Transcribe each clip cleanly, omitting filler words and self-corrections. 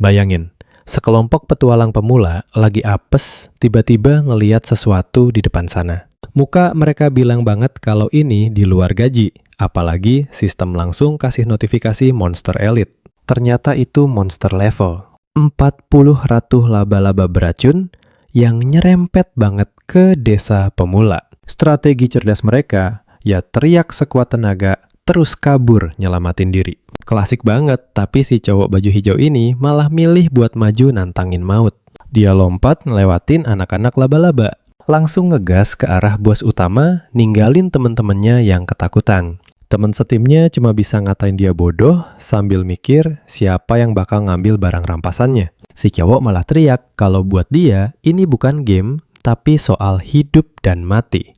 Bayangin, sekelompok petualang pemula lagi apes, tiba-tiba ngeliat sesuatu di depan sana. Muka mereka bilang banget kalau ini di luar gaji, apalagi sistem langsung kasih notifikasi monster elite. Ternyata itu monster level. 40 ratu laba-laba beracun yang nyerempet banget ke desa pemula. Strategi cerdas mereka, ya teriak sekuat tenaga, terus kabur nyelamatin diri. Klasik banget, tapi si cowok baju hijau ini malah milih buat maju nantangin maut. Dia lompat ngelewatin anak-anak laba-laba. Langsung ngegas ke arah bos utama, ninggalin temen-temennya yang ketakutan. Temen setimnya cuma bisa ngatain dia bodoh sambil mikir siapa yang bakal ngambil barang rampasannya. Si cowok malah teriak kalau buat dia ini bukan game, tapi soal hidup dan mati.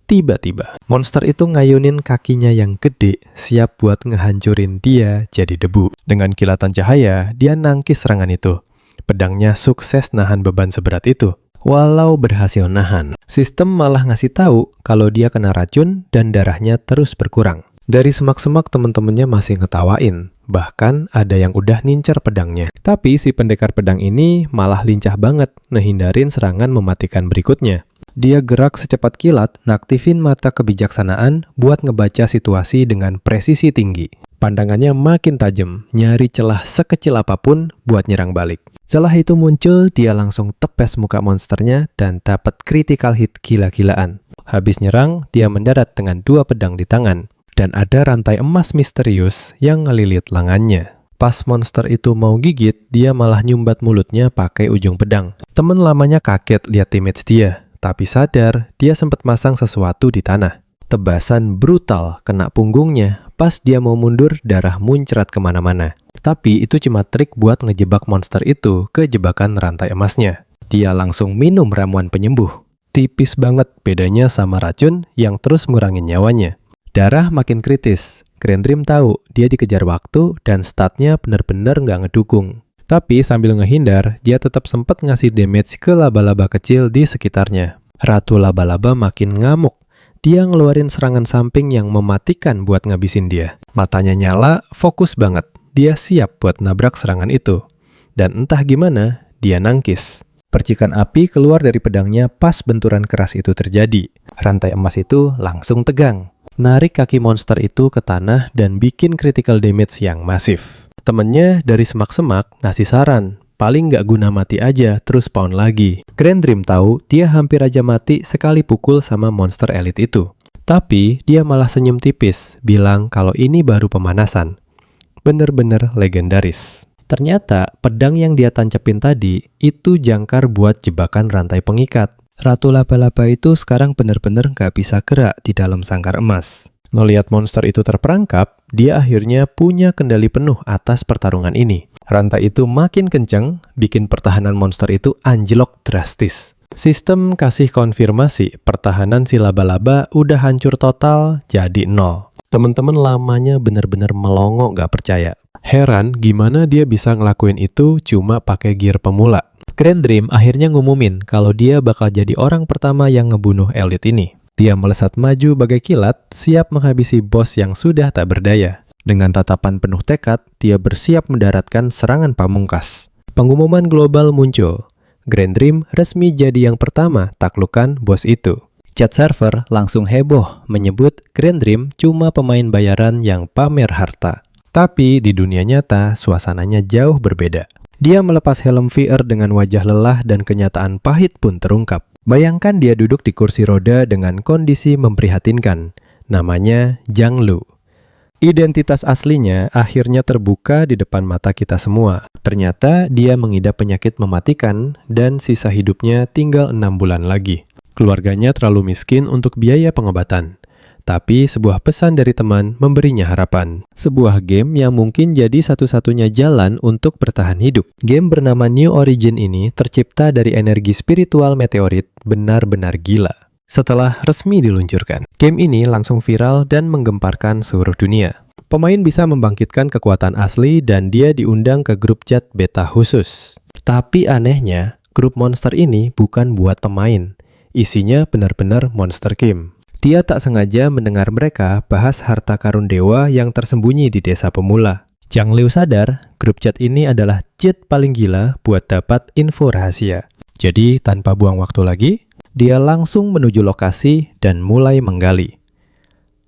Tiba-tiba, monster itu ngayunin kakinya yang gede, siap buat ngehancurin dia jadi debu. Dengan kilatan cahaya, dia nangkis serangan itu. Pedangnya sukses nahan beban seberat itu. Walau berhasil nahan, sistem malah ngasih tahu kalau dia kena racun dan darahnya terus berkurang. Dari semak-semak temen-temennya masih ngetawain, bahkan ada yang udah nincar pedangnya. Tapi si pendekar pedang ini malah lincah banget ngehindarin serangan mematikan berikutnya. Dia gerak secepat kilat, ngaktifin mata kebijaksanaan buat ngebaca situasi dengan presisi tinggi. Pandangannya makin tajam, nyari celah sekecil apapun buat nyerang balik. Celah itu muncul, dia langsung tepes muka monsternya dan dapat critical hit gila-gilaan. Habis nyerang, dia mendarat dengan 2 pedang di tangan. Dan ada rantai emas misterius yang ngelilit lengannya. Pas monster itu mau gigit, dia malah nyumbat mulutnya pakai ujung pedang. Temen lamanya kaget lihat image dia, tapi sadar dia sempat masang sesuatu di tanah. Tebasan brutal kena punggungnya, pas dia mau mundur darah muncrat kemana-mana. Tapi itu cuma trik buat ngejebak monster itu ke jebakan rantai emasnya. Dia langsung minum ramuan penyembuh. Tipis banget bedanya sama racun yang terus ngurangin nyawanya. Darah makin kritis. Grand Dream tahu dia dikejar waktu dan statnya bener-bener nggak ngedukung. Tapi sambil ngehindar, dia tetap sempat ngasih damage ke laba-laba kecil di sekitarnya. Ratu laba-laba makin ngamuk. Dia ngeluarin serangan samping yang mematikan buat ngabisin dia. Matanya nyala, fokus banget. Dia siap buat nabrak serangan itu. Dan entah gimana, dia nangkis. Percikan api keluar dari pedangnya pas benturan keras itu terjadi. Rantai emas itu langsung tegang. Narik kaki monster itu ke tanah dan bikin critical damage yang masif. Temennya dari semak-semak ngasih saran. Paling nggak guna mati aja, terus spawn lagi. Grand Dream tahu dia hampir aja mati sekali pukul sama monster elite itu. Tapi dia malah senyum tipis, bilang kalau ini baru pemanasan. Bener-bener legendaris. Ternyata pedang yang dia tancepin tadi itu jangkar buat jebakan rantai pengikat. Ratu laba-laba itu sekarang bener-bener nggak bisa gerak di dalam sangkar emas. Ngeliat monster itu terperangkap, dia akhirnya punya kendali penuh atas pertarungan ini. Rantai itu makin kenceng, bikin pertahanan monster itu anjlok drastis. Sistem kasih konfirmasi pertahanan si laba-laba udah hancur total jadi 0. Temen-temen lamanya bener-bener melongo gak percaya. Heran gimana dia bisa ngelakuin itu cuma pakai gear pemula. Grand Dream akhirnya ngumumin kalau dia bakal jadi orang pertama yang ngebunuh elite ini. Dia melesat maju bagai kilat, siap menghabisi bos yang sudah tak berdaya. Dengan tatapan penuh tekad, dia bersiap mendaratkan serangan pamungkas. Pengumuman global muncul. Grand Dream resmi jadi yang pertama taklukkan bos itu. Chat server langsung heboh menyebut Grand Dream cuma pemain bayaran yang pamer harta. Tapi di dunia nyata, suasananya jauh berbeda. Dia melepas helm VR dengan wajah lelah dan kenyataan pahit pun terungkap. Bayangkan dia duduk di kursi roda dengan kondisi memprihatinkan. Namanya Zhang Lu. Identitas aslinya akhirnya terbuka di depan mata kita semua. Ternyata dia mengidap penyakit mematikan dan sisa hidupnya tinggal 6 bulan lagi. Keluarganya terlalu miskin untuk biaya pengobatan. Tapi sebuah pesan dari teman memberinya harapan. Sebuah game yang mungkin jadi satu-satunya jalan untuk bertahan hidup. Game bernama New Origin ini tercipta dari energi spiritual meteorit benar-benar gila. Setelah resmi diluncurkan, game ini langsung viral dan menggemparkan seluruh dunia. Pemain bisa membangkitkan kekuatan asli dan dia diundang ke grup chat beta khusus. Tapi anehnya, grup monster ini bukan buat pemain. Isinya benar-benar monster game. Dia tak sengaja mendengar mereka bahas harta karun dewa yang tersembunyi di desa pemula. Zhang Liu sadar grup chat ini adalah cheat paling gila buat dapat info rahasia. Jadi, tanpa buang waktu lagi, dia langsung menuju lokasi dan mulai menggali.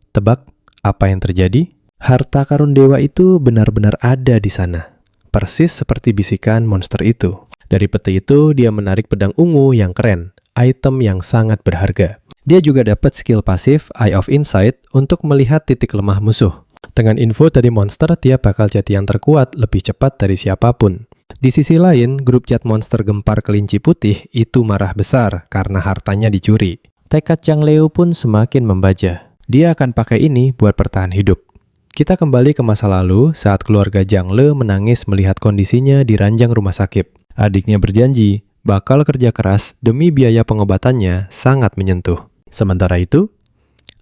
Tebak apa yang terjadi? Harta karun dewa itu benar-benar ada di sana. Persis seperti bisikan monster itu. Dari peti itu, dia menarik pedang ungu yang keren, item yang sangat berharga. Dia juga dapat skill pasif Eye of Insight untuk melihat titik lemah musuh. Dengan info dari monster, dia bakal jadi yang terkuat lebih cepat dari siapapun. Di sisi lain, grup chat monster gempar kelinci putih itu marah besar karena hartanya dicuri. Tekad Zhang Liu pun semakin membajah. Dia akan pakai ini buat bertahan hidup. Kita kembali ke masa lalu saat keluarga Zhang Le menangis melihat kondisinya di ranjang rumah sakit. Adiknya berjanji bakal kerja keras demi biaya pengobatannya sangat menyentuh. Sementara itu,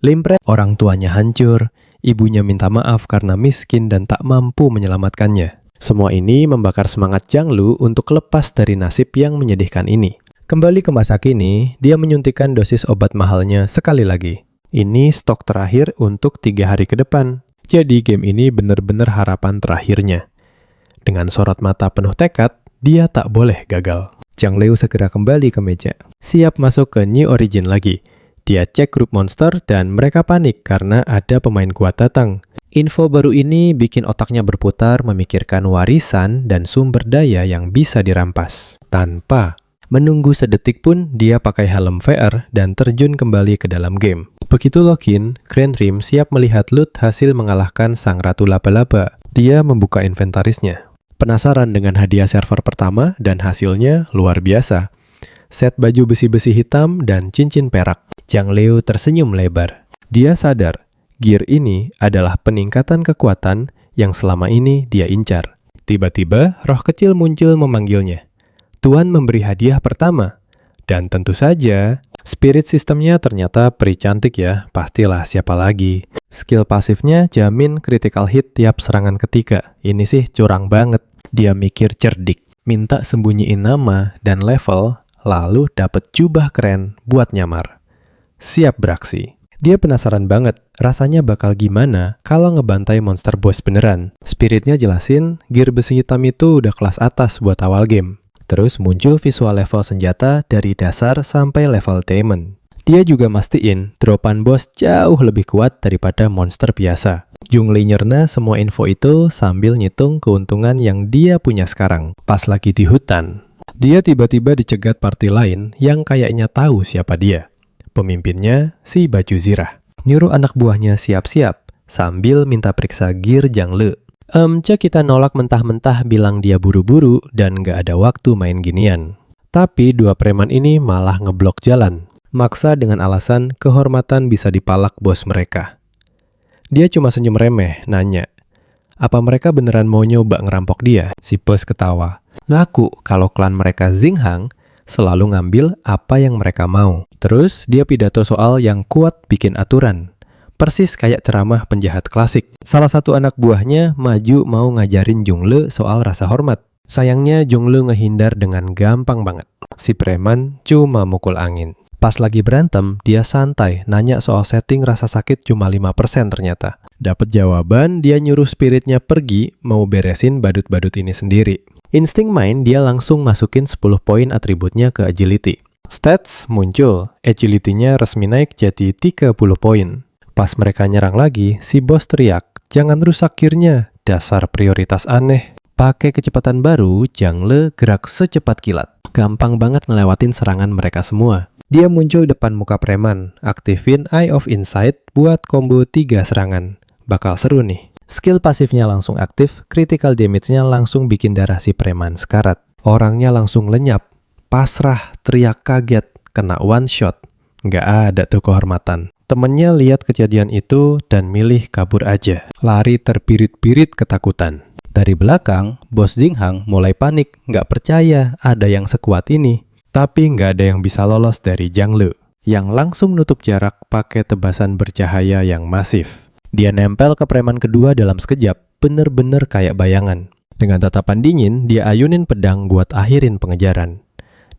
Limpret orang tuanya hancur. Ibunya minta maaf karena miskin dan tak mampu menyelamatkannya. Semua ini membakar semangat Zhang Lu untuk lepas dari nasib yang menyedihkan ini. Kembali ke masa kini, dia menyuntikkan dosis obat mahalnya sekali lagi. Ini stok terakhir untuk 3 hari ke depan. Jadi game ini benar-benar harapan terakhirnya. Dengan sorot mata penuh tekad, dia tak boleh gagal. Zhang Liu segera kembali ke meja. Siap masuk ke New Origin lagi. Dia cek grup monster dan mereka panik karena ada pemain kuat datang. Info baru ini bikin otaknya berputar memikirkan warisan dan sumber daya yang bisa dirampas. Tanpa menunggu sedetik pun, dia pakai helm VR dan terjun kembali ke dalam game. Begitu login, Grand Rim siap melihat loot hasil mengalahkan sang ratu laba-laba. Dia membuka inventarisnya. Penasaran dengan hadiah server pertama dan hasilnya luar biasa. Set baju besi-besi hitam dan cincin perak. Zhang Liu tersenyum lebar. Dia sadar, gear ini adalah peningkatan kekuatan yang selama ini dia incar. Tiba-tiba, roh kecil muncul memanggilnya. Tuan memberi hadiah pertama. Dan tentu saja, spirit sistemnya ternyata peri cantik ya, pastilah siapa lagi. Skill pasifnya jamin critical hit tiap serangan ketiga. Ini sih curang banget. Dia mikir cerdik, minta sembunyiin nama dan level, lalu dapat jubah keren buat nyamar. Siap beraksi. Dia penasaran banget, rasanya bakal gimana kalau ngebantai monster boss beneran. Spiritnya jelasin, gear besi hitam itu udah kelas atas buat awal game. Terus muncul visual level senjata dari dasar sampai level diamond. Dia juga mastiin dropan boss jauh lebih kuat daripada monster biasa. Zhang Li nyerna semua info itu sambil ngitung keuntungan yang dia punya sekarang. Pas lagi di hutan, dia tiba-tiba dicegat party lain yang kayaknya tahu siapa dia. Pemimpinnya si baju zirah. Nyuruh anak buahnya siap-siap sambil minta periksa gear Zhang Le. Kita nolak mentah-mentah bilang dia buru-buru dan gak ada waktu main ginian. Tapi dua preman ini malah ngeblok jalan. Maksa dengan alasan kehormatan bisa dipalak bos mereka. Dia cuma senyum remeh, nanya, apa mereka beneran mau nyoba ngerampok dia? Si bos ketawa. Ngaku kalau klan mereka Xinghang selalu ngambil apa yang mereka mau. Terus dia pidato soal yang kuat bikin aturan. Persis kayak ceramah penjahat klasik. Salah satu anak buahnya maju mau ngajarin Zhang Le soal rasa hormat. Sayangnya Zhang Le ngehindar dengan gampang banget. Si preman cuma mukul angin. Pas lagi berantem, dia santai nanya soal setting rasa sakit cuma 5% ternyata. Dapat jawaban, dia nyuruh spiritnya pergi mau beresin badut-badut ini sendiri. Insting main, dia langsung masukin 10 poin atributnya ke agility. Stats muncul, agility-nya resmi naik jadi 30 poin. Pas mereka nyerang lagi, si bos teriak, jangan rusak gear-nya, dasar prioritas aneh. Pakai kecepatan baru, Zhang Le gerak secepat kilat. Gampang banget ngelewatin serangan mereka semua. Dia muncul depan muka preman, aktifin Eye of Insight buat combo 3 serangan. Bakal seru nih. Skill pasifnya langsung aktif, critical damage-nya langsung bikin darah si preman sekarat. Orangnya langsung lenyap, pasrah, teriak kaget, kena one shot. Nggak ada tuh kehormatan. Temennya lihat kejadian itu dan milih kabur aja. Lari terpirit-pirit ketakutan. Dari belakang, bos Xinghang mulai panik, nggak percaya ada yang sekuat ini. Tapi nggak ada yang bisa lolos dari Zhang Le, yang langsung nutup jarak pakai tebasan bercahaya yang masif. Dia nempel ke preman kedua dalam sekejap, bener-bener kayak bayangan. Dengan tatapan dingin, dia ayunin pedang buat akhirin pengejaran.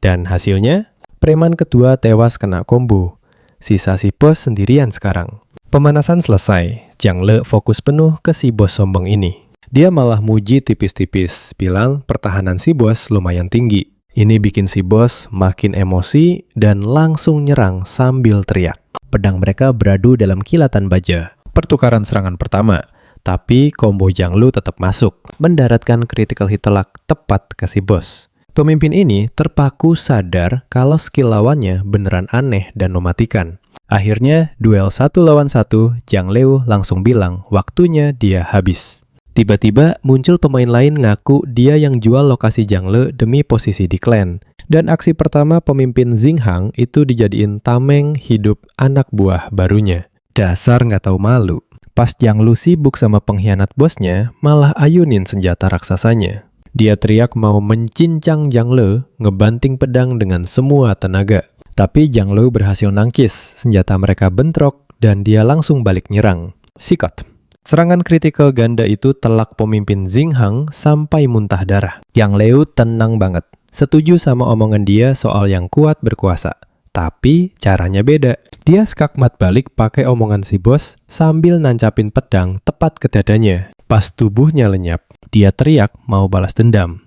Dan hasilnya, preman kedua tewas kena combo. Sisa si bos sendirian sekarang. Pemanasan selesai, Zhang Le fokus penuh ke si bos sombong ini. Dia malah muji tipis-tipis, bilang pertahanan si bos lumayan tinggi. Ini bikin si bos makin emosi dan langsung nyerang sambil teriak. Pedang mereka beradu dalam kilatan baja. Pertukaran serangan pertama, tapi combo Zhang Lu tetap masuk, mendaratkan critical hit telak tepat ke si bos. Pemimpin ini terpaku sadar kalau skill lawannya beneran aneh dan mematikan. Akhirnya, duel 1 lawan 1, Zhang Liu langsung bilang waktunya dia habis. Tiba-tiba muncul pemain lain ngaku dia yang jual lokasi Zhang Liu demi posisi di klan. Dan aksi pertama pemimpin Xinghang itu dijadiin tameng hidup anak buah barunya. Dasar nggak tahu malu. Pas Zhang Liu sibuk sama pengkhianat bosnya, malah ayunin senjata raksasanya. Dia teriak mau mencincang Zhang Liu, ngebanting pedang dengan semua tenaga. Tapi Zhang Liu berhasil nangkis, senjata mereka bentrok, dan dia langsung balik nyerang. Sikat. Serangan kritikal ganda itu telak pemimpin Xinghang sampai muntah darah. Zhang Liu tenang banget. Setuju sama omongan dia soal yang kuat berkuasa. Tapi caranya beda. Dia skakmat balik pakai omongan si bos sambil nancapin pedang tepat ke dadanya. Pas tubuhnya lenyap, dia teriak mau balas dendam.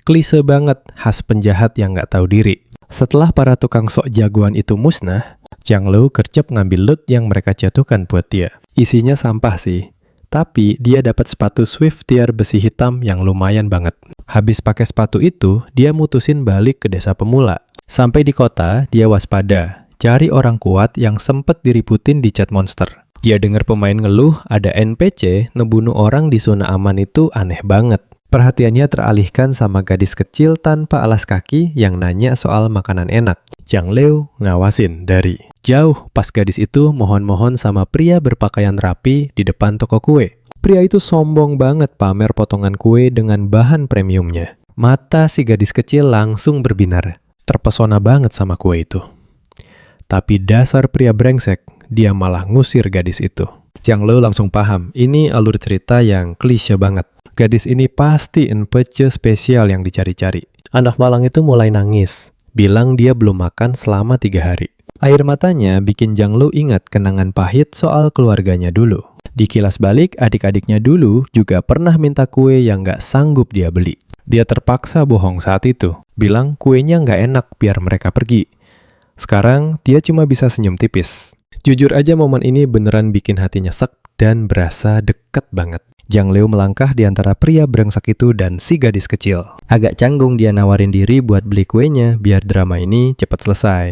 Klise banget, khas penjahat yang nggak tahu diri. Setelah para tukang sok jagoan itu musnah, Zhang Liu kerjep ngambil loot yang mereka jatuhkan buat dia. Isinya sampah sih, tapi dia dapat sepatu Swiftier besi hitam yang lumayan banget. Habis pakai sepatu itu, dia mutusin balik ke desa pemula. Sampai di kota, dia waspada, cari orang kuat yang sempet diributin di chat monster. Dia dengar pemain ngeluh ada NPC ngebunuh orang di zona aman itu aneh banget. Perhatiannya teralihkan sama gadis kecil tanpa alas kaki yang nanya soal makanan enak. Zhang Liu ngawasin dari jauh pas gadis itu mohon-mohon sama pria berpakaian rapi di depan toko kue. Pria itu sombong banget pamer potongan kue dengan bahan premiumnya. Mata si gadis kecil langsung berbinar. Terpesona banget sama kue itu. Tapi dasar pria brengsek, dia malah ngusir gadis itu. Zhang Liu langsung paham, ini alur cerita yang klise banget. Gadis ini pasti NPC spesial yang dicari-cari. Anak malang itu mulai nangis, bilang dia belum makan selama 3 hari. Air matanya bikin Zhang Liu ingat kenangan pahit soal keluarganya dulu. Dikilas balik, adik-adiknya dulu juga pernah minta kue yang gak sanggup dia beli. Dia terpaksa bohong saat itu, bilang kuenya gak enak biar mereka pergi. Sekarang, dia cuma bisa senyum tipis. Jujur aja momen ini beneran bikin hatinya sek dan berasa deket banget. Zhang Liu melangkah di antara pria brengsek itu dan si gadis kecil. Agak canggung dia nawarin diri buat beli kuenya biar drama ini cepat selesai.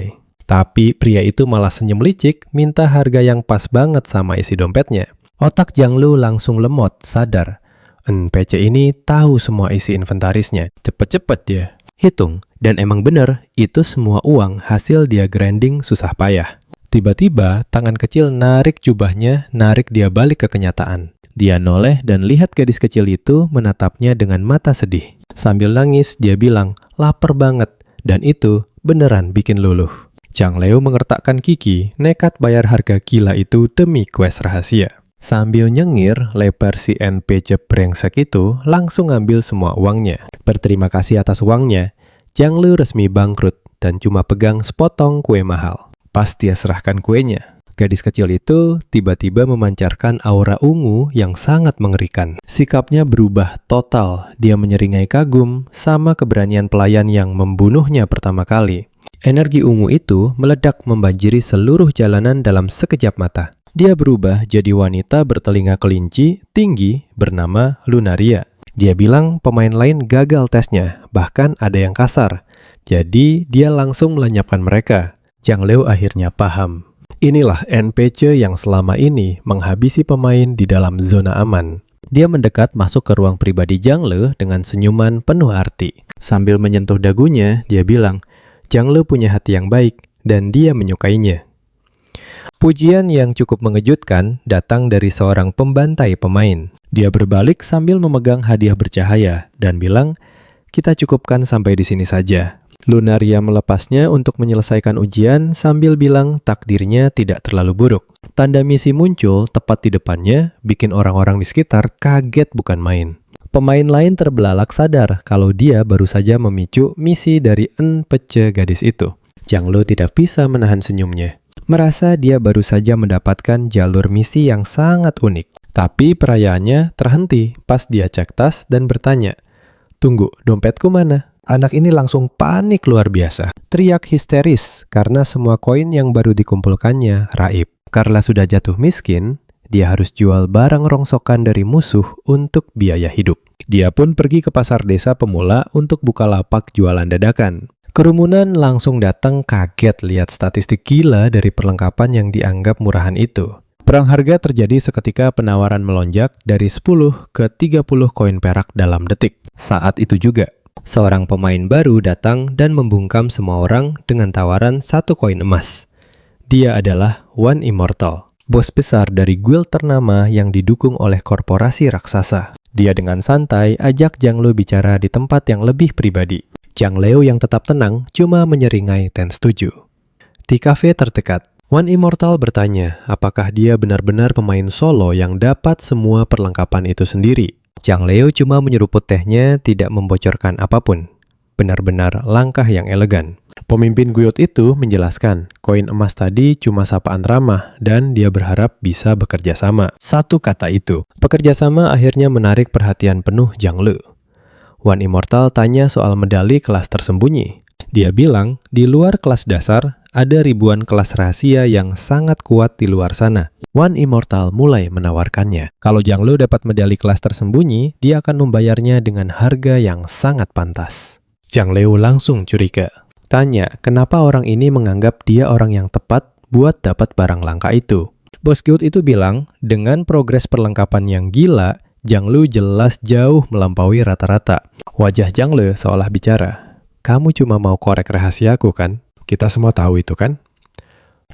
Tapi pria itu malah senyum licik, minta harga yang pas banget sama isi dompetnya. Otak Zhang Liu langsung lemot, sadar. NPC ini tahu semua isi inventarisnya. Cepet-cepet dia hitung. Dan emang bener, itu semua uang hasil dia grinding susah payah. Tiba-tiba, tangan kecil narik jubahnya, narik dia balik ke kenyataan. Dia noleh dan lihat gadis kecil itu menatapnya dengan mata sedih. Sambil nangis, dia bilang, lapar banget. Dan itu beneran bikin luluh. Zhang Liu mengertakkan gigi, nekat bayar harga gila itu demi quest rahasia. Sambil nyengir, lebar si NPC brengsek itu langsung ngambil semua uangnya. Berterima kasih atas uangnya, Zhang Liu resmi bangkrut dan cuma pegang sepotong kue mahal. Pas dia serahkan kuenya, gadis kecil itu tiba-tiba memancarkan aura ungu yang sangat mengerikan. Sikapnya berubah total, dia menyeringai kagum sama keberanian pelayan yang membunuhnya pertama kali. Energi ungu itu meledak membanjiri seluruh jalanan dalam sekejap mata. Dia berubah jadi wanita bertelinga kelinci tinggi bernama Lunaria. Dia bilang pemain lain gagal tesnya, bahkan ada yang kasar. Jadi dia langsung melenyapkan mereka. Zhang Liu akhirnya paham. Inilah NPC yang selama ini menghabisi pemain di dalam zona aman. Dia mendekat masuk ke ruang pribadi Zhang Liu dengan senyuman penuh arti. Sambil menyentuh dagunya, dia bilang, Zhang Liu punya hati yang baik dan dia menyukainya. Pujian yang cukup mengejutkan datang dari seorang pembantai pemain. Dia berbalik sambil memegang hadiah bercahaya dan bilang, kita cukupkan sampai di sini saja. Lunaria melepasnya untuk menyelesaikan ujian sambil bilang takdirnya tidak terlalu buruk. Tanda misi muncul tepat di depannya, bikin orang-orang di sekitar kaget bukan main. Pemain lain terbelalak sadar kalau dia baru saja memicu misi dari NPC gadis itu. Zhang Liu tidak bisa menahan senyumnya. Merasa dia baru saja mendapatkan jalur misi yang sangat unik. Tapi perayaannya terhenti pas dia cek tas dan bertanya, "Tunggu, dompetku mana?" Anak ini langsung panik luar biasa. Teriak histeris karena semua koin yang baru dikumpulkannya raib. Karena sudah jatuh miskin, dia harus jual barang rongsokan dari musuh untuk biaya hidup. Dia pun pergi ke pasar desa pemula untuk buka lapak jualan dadakan. Kerumunan langsung datang kaget lihat statistik gila dari perlengkapan yang dianggap murahan itu. Perang harga terjadi seketika penawaran melonjak dari 10 ke 30 koin perak dalam detik. Saat itu juga, seorang pemain baru datang dan membungkam semua orang dengan tawaran 1 koin emas. Dia adalah One Immortal, bos besar dari guild ternama yang didukung oleh korporasi raksasa. Dia dengan santai ajak Zhang Lu bicara di tempat yang lebih pribadi. Zhang Leo yang tetap tenang cuma menyeringai Ten setuju. Di kafe terdekat, One Immortal bertanya apakah dia benar-benar pemain solo yang dapat semua perlengkapan itu sendiri. Zhang Leo cuma menyeruput tehnya, tidak membocorkan apapun. Benar-benar langkah yang elegan. Pemimpin guild itu menjelaskan, koin emas tadi cuma sapaan ramah dan dia berharap bisa bekerja sama. Satu kata itu, bekerja sama akhirnya menarik perhatian penuh Zhang Lu. One Immortal tanya soal medali kelas tersembunyi. Dia bilang, di luar kelas dasar, ada ribuan kelas rahasia yang sangat kuat di luar sana. One Immortal mulai menawarkannya. Kalau Zhang Lu dapat medali kelas tersembunyi, dia akan membayarnya dengan harga yang sangat pantas. Zhang Leo langsung curiga. Tanya, kenapa orang ini menganggap dia orang yang tepat buat dapat barang langka itu. Bos guild itu bilang, dengan progres perlengkapan yang gila, Zhang Lu jelas jauh melampaui rata-rata. Wajah Zhang Lu seolah bicara, "Kamu cuma mau korek rahasiaku kan? Kita semua tahu itu kan?"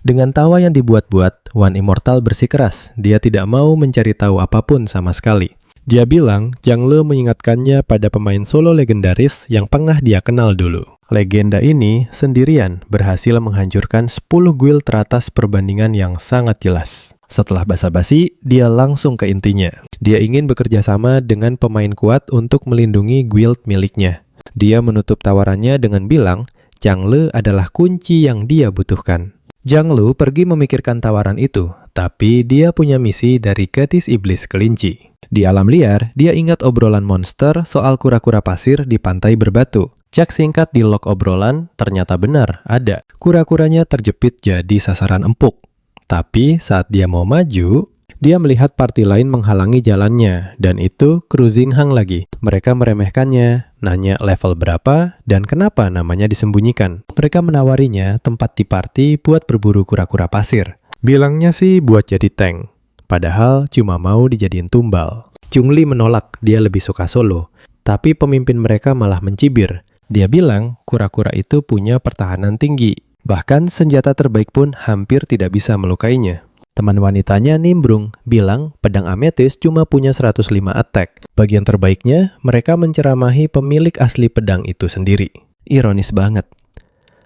Dengan tawa yang dibuat-buat, One Immortal bersikeras. Dia tidak mau mencari tahu apapun sama sekali. Dia bilang, Zhang Lu mengingatkannya pada pemain solo legendaris yang pernah dia kenal dulu. Legenda ini sendirian berhasil menghancurkan 10 guild teratas perbandingan yang sangat jelas. Setelah basa-basi, dia langsung ke intinya. Dia ingin bekerja sama dengan pemain kuat untuk melindungi guild miliknya. Dia menutup tawarannya dengan bilang, Zhang Lu adalah kunci yang dia butuhkan. Zhang Lu pergi memikirkan tawaran itu, tapi dia punya misi dari gadis iblis kelinci. Di alam liar, dia ingat obrolan monster soal kura-kura pasir di pantai berbatu. Cek singkat di log obrolan, ternyata benar, ada. Kura-kuranya terjepit jadi sasaran empuk. Tapi saat dia mau maju, dia melihat party lain menghalangi jalannya, dan itu kru Xinghang lagi. Mereka meremehkannya, nanya level berapa, dan kenapa namanya disembunyikan. Mereka menawarinya tempat di party buat berburu kura-kura pasir. Bilangnya sih buat jadi tank, padahal cuma mau dijadiin tumbal. Chungli menolak, dia lebih suka solo. Tapi pemimpin mereka malah mencibir. Dia bilang kura-kura itu punya pertahanan tinggi. Bahkan senjata terbaik pun hampir tidak bisa melukainya. Teman wanitanya nimbrung, bilang pedang ametis cuma punya 105 attack. Bagian terbaiknya, mereka menceramahi pemilik asli pedang itu sendiri. Ironis banget.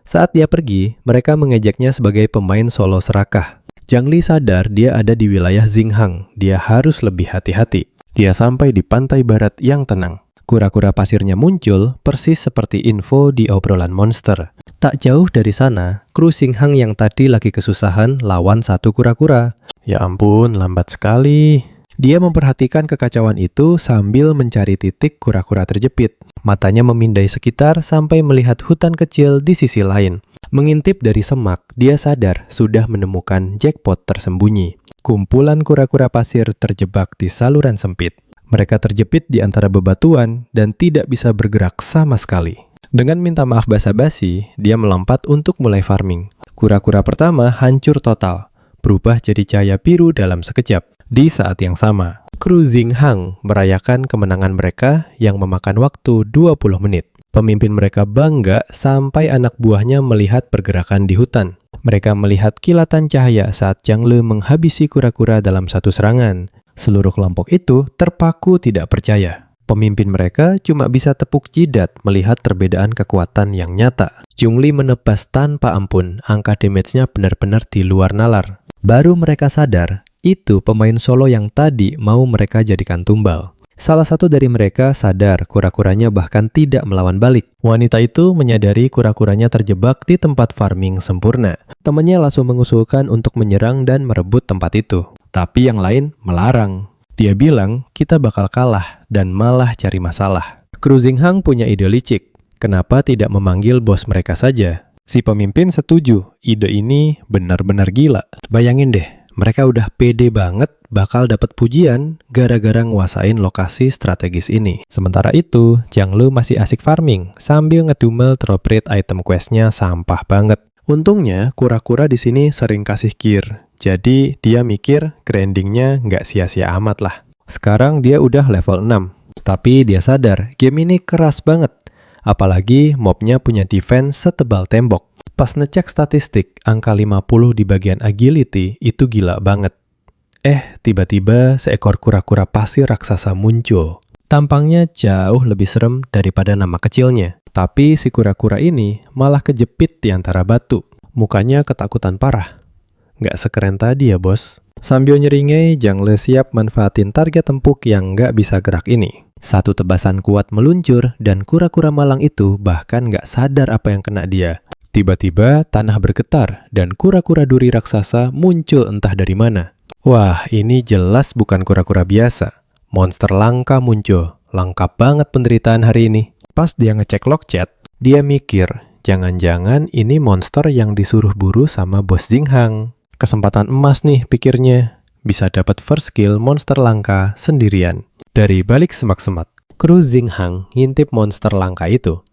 Saat dia pergi, mereka mengejeknya sebagai pemain solo serakah. Zhang Li sadar dia ada di wilayah Xinghang. Dia harus lebih hati-hati. Dia sampai di pantai barat yang tenang. Kura-kura pasirnya muncul persis seperti info di obrolan monster. Tak jauh dari sana, kru Xinghang yang tadi lagi kesusahan lawan satu kura-kura. Ya ampun, lambat sekali. Dia memperhatikan kekacauan itu sambil mencari titik kura-kura terjepit. Matanya memindai sekitar sampai melihat hutan kecil di sisi lain. Mengintip dari semak, dia sadar sudah menemukan jackpot tersembunyi. Kumpulan kura-kura pasir terjebak di saluran sempit. Mereka terjepit di antara bebatuan dan tidak bisa bergerak sama sekali. Dengan minta maaf basa-basi, dia melompat untuk mulai farming. Kura-kura pertama hancur total, berubah jadi cahaya biru dalam sekejap. Di saat yang sama, kru Xinghang merayakan kemenangan mereka yang memakan waktu 20 menit. Pemimpin mereka bangga sampai anak buahnya melihat pergerakan di hutan. Mereka melihat kilatan cahaya saat Zhang Lu menghabisi kura-kura dalam satu serangan. Seluruh kelompok itu terpaku tidak percaya. Pemimpin mereka cuma bisa tepuk jidat melihat perbedaan kekuatan yang nyata. Chungli menebas tanpa ampun, angka damage-nya benar-benar di luar nalar. Baru mereka sadar, itu pemain solo yang tadi mau mereka jadikan tumbal. Salah satu dari mereka sadar kura-kuranya bahkan tidak melawan balik. Wanita itu menyadari kura-kuranya terjebak di tempat farming sempurna. Temannya langsung mengusulkan untuk menyerang dan merebut tempat itu. Tapi yang lain melarang. Dia bilang kita bakal kalah dan malah cari masalah. Kru Xinghang punya ide licik. Kenapa tidak memanggil bos mereka saja? Si pemimpin setuju, ide ini benar-benar gila. Bayangin deh, mereka udah pede banget bakal dapat pujian gara-gara nguasain lokasi strategis ini. Sementara itu, Zhang Lu masih asik farming sambil ngedumel troprit item questnya sampah banget. Untungnya, kura-kura di sini sering kasih gear. Jadi, dia mikir grindingnya nggak sia-sia amat lah. Sekarang dia udah level 6. Tapi dia sadar, game ini keras banget. Apalagi mobnya punya defense setebal tembok. Pas ngecek statistik, angka 50 di bagian agility itu gila banget. Tiba-tiba seekor kura-kura pasir raksasa muncul. Tampangnya jauh lebih serem daripada nama kecilnya. Tapi si kura-kura ini malah kejepit di antara batu. Mukanya ketakutan parah. Nggak sekeren tadi ya bos. Sambil nyeringai, Zhang Le siap manfaatin target empuk yang nggak bisa gerak ini. Satu tebasan kuat meluncur dan kura-kura malang itu bahkan nggak sadar apa yang kena dia. Tiba-tiba tanah bergetar dan kura-kura duri raksasa muncul entah dari mana. Wah, ini jelas bukan kura-kura biasa. Monster langka muncul. Lengkap banget penderitaan hari ini. Pas dia ngecek log chat, dia mikir, jangan-jangan ini monster yang disuruh buru sama bos Xinghang. Kesempatan emas nih pikirnya. Bisa dapat first kill monster langka sendirian. Dari balik semak-semak, kru Xinghang ngintip monster langka itu.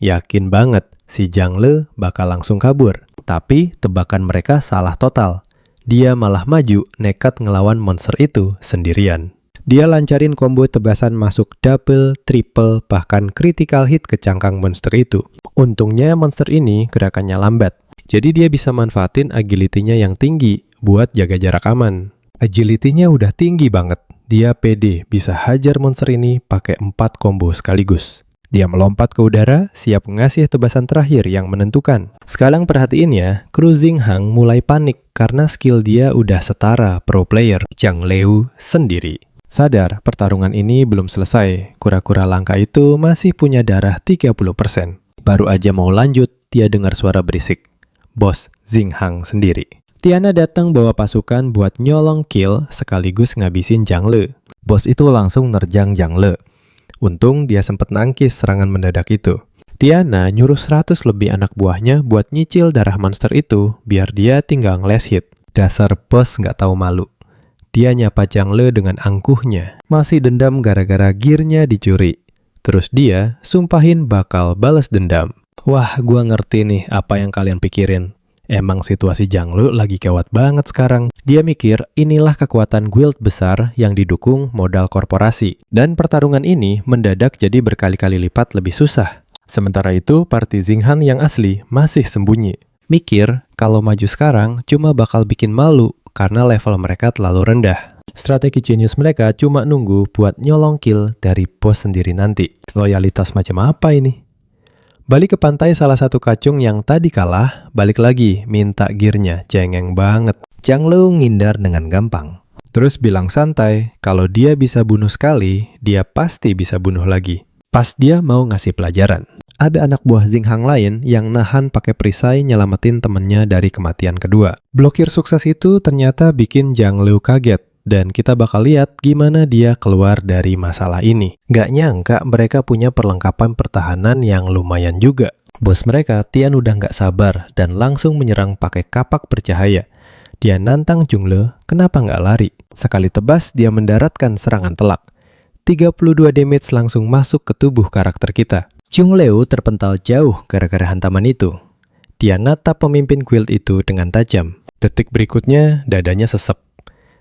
Yakin banget si Zhang Le bakal langsung kabur. Tapi tebakan mereka salah total. Dia malah maju nekat ngelawan monster itu sendirian. Dia lancarin combo tebasan masuk double, triple, bahkan critical hit ke cangkang monster itu. Untungnya monster ini gerakannya lambat. Jadi dia bisa manfaatin agility-nya yang tinggi buat jaga jarak aman. Agility-nya udah tinggi banget. Dia pede bisa hajar monster ini pakai 4 combo sekaligus. Dia melompat ke udara, siap ngasih tebasan terakhir yang menentukan. Sekarang perhatiin ya, kru Xinghang mulai panik karena skill dia udah setara pro player Zhang Liu sendiri. Sadar, pertarungan ini belum selesai. Kura-kura langka itu masih punya darah 30%. Baru aja mau lanjut, dia dengar suara berisik. Bos Xinghang sendiri. Tiana datang bawa pasukan buat nyolong kill sekaligus ngabisin Zhang Le. Bos itu langsung nerjang Zhang Le. Untung dia sempat nangkis serangan mendadak itu. Tiana nyuruh 100 lebih anak buahnya buat nyicil darah monster itu biar dia tinggal ngeles hit. Dasar bos nggak tahu malu. Dia nyapa Zhang Le dengan angkuhnya. Masih dendam gara-gara gearnya dicuri. Terus dia sumpahin bakal balas dendam. Wah, gua ngerti nih apa yang kalian pikirin. Emang situasi Zhang Le lagi gawat banget sekarang. Dia mikir inilah kekuatan guild besar yang didukung modal korporasi. Dan pertarungan ini mendadak jadi berkali-kali lipat lebih susah. Sementara itu, party Xinghang yang asli masih sembunyi. Mikir kalau maju sekarang cuma bakal bikin malu karena level mereka terlalu rendah. Strategi jenius mereka cuma nunggu buat nyolong kill dari bos sendiri nanti. Loyalitas macam apa ini? Balik ke pantai salah satu kacung yang tadi kalah, balik lagi minta gearnya, cengeng banget. Zhang Lu ngindar dengan gampang. Terus bilang santai, kalau dia bisa bunuh sekali, dia pasti bisa bunuh lagi. Pas dia mau ngasih pelajaran. Ada anak buah Xinghang lain yang nahan pakai perisai nyelamatin temennya dari kematian kedua. Blokir sukses itu ternyata bikin Zhang Lu kaget. Dan kita bakal lihat gimana dia keluar dari masalah ini. Nggak nyangka mereka punya perlengkapan pertahanan yang lumayan juga. Bos mereka, Tian udah nggak sabar dan langsung menyerang pakai kapak bercahaya. Dia nantang Zhang Le, kenapa nggak lari? Sekali tebas, dia mendaratkan serangan telak. 32 damage langsung masuk ke tubuh karakter kita. Zhang Liu terpental jauh gara-gara hantaman itu. Dia natap pemimpin guild itu dengan tajam. Detik berikutnya, dadanya sesek.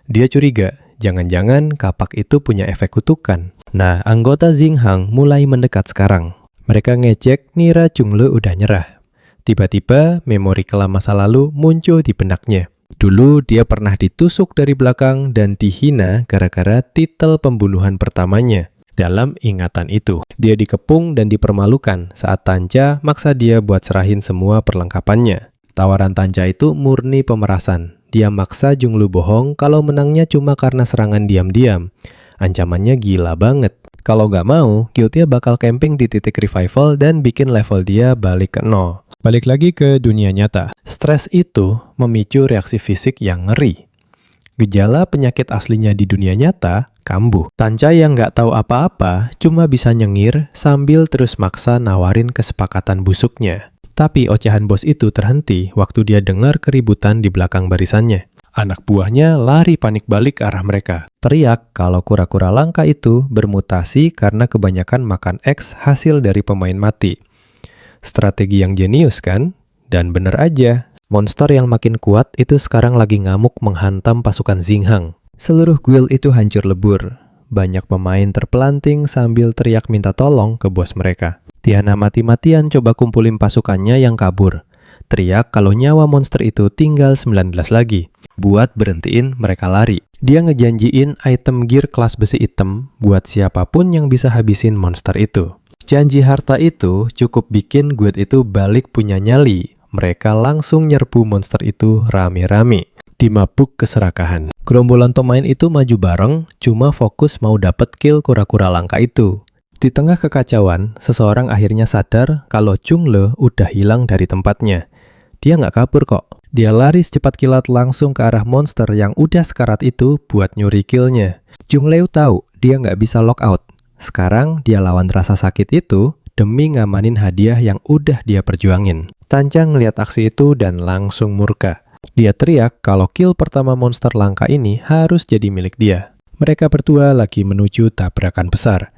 Dia curiga, jangan-jangan kapak itu punya efek kutukan. Nah, anggota Xinghang mulai mendekat sekarang. Mereka ngecek ngira Zhang Le udah nyerah. Tiba-tiba, memori kelam masa lalu muncul di benaknya. Dulu dia pernah ditusuk dari belakang dan dihina gara-gara titel pembunuhan pertamanya. Dalam ingatan itu, dia dikepung dan dipermalukan saat Tanja maksa dia buat serahin semua perlengkapannya. Tawaran Tanja itu murni pemerasan. Dia maksa Zhang Le bohong kalau menangnya cuma karena serangan diam-diam. Ancamannya gila banget. Kalau nggak mau, guildnya bakal camping di titik revival dan bikin level dia balik ke 0. Balik lagi ke dunia nyata. Stres itu memicu reaksi fisik yang ngeri. Gejala penyakit aslinya di dunia nyata, kambuh. Tanca yang nggak tahu apa-apa cuma bisa nyengir sambil terus maksa nawarin kesepakatan busuknya. Tapi ocehan bos itu terhenti waktu dia dengar keributan di belakang barisannya. Anak buahnya lari panik balik ke arah mereka. Teriak kalau kura-kura langka itu bermutasi karena kebanyakan makan X hasil dari pemain mati. Strategi yang jenius kan? Dan bener aja. Monster yang makin kuat itu sekarang lagi ngamuk menghantam pasukan Xinghang. Seluruh guild itu hancur lebur. Banyak pemain terpelanting sambil teriak minta tolong ke bos mereka. Tiana mati-matian coba kumpulin pasukannya yang kabur. Teriak kalau nyawa monster itu tinggal 19 lagi. Buat berhentiin mereka lari. Dia ngejanjiin item gear kelas besi hitam buat siapapun yang bisa habisin monster itu. Janji harta itu cukup bikin guild itu balik punya nyali. Mereka langsung nyerbu monster itu rame-rame. Dimabuk keserakahan. Gerombolan pemain itu maju bareng, cuma fokus mau dapet kill kura-kura langka itu. Di tengah kekacauan, seseorang akhirnya sadar kalau Chungle udah hilang dari tempatnya. Dia nggak kabur kok. Dia lari secepat kilat langsung ke arah monster yang udah sekarat itu buat nyuri killnya. Chungle tahu dia nggak bisa lock out. Sekarang dia lawan rasa sakit itu demi ngamanin hadiah yang udah dia perjuangin. Tanca ngeliat aksi itu dan langsung murka. Dia teriak kalau kill pertama monster langka ini harus jadi milik dia. Mereka berdua lagi menuju tabrakan besar.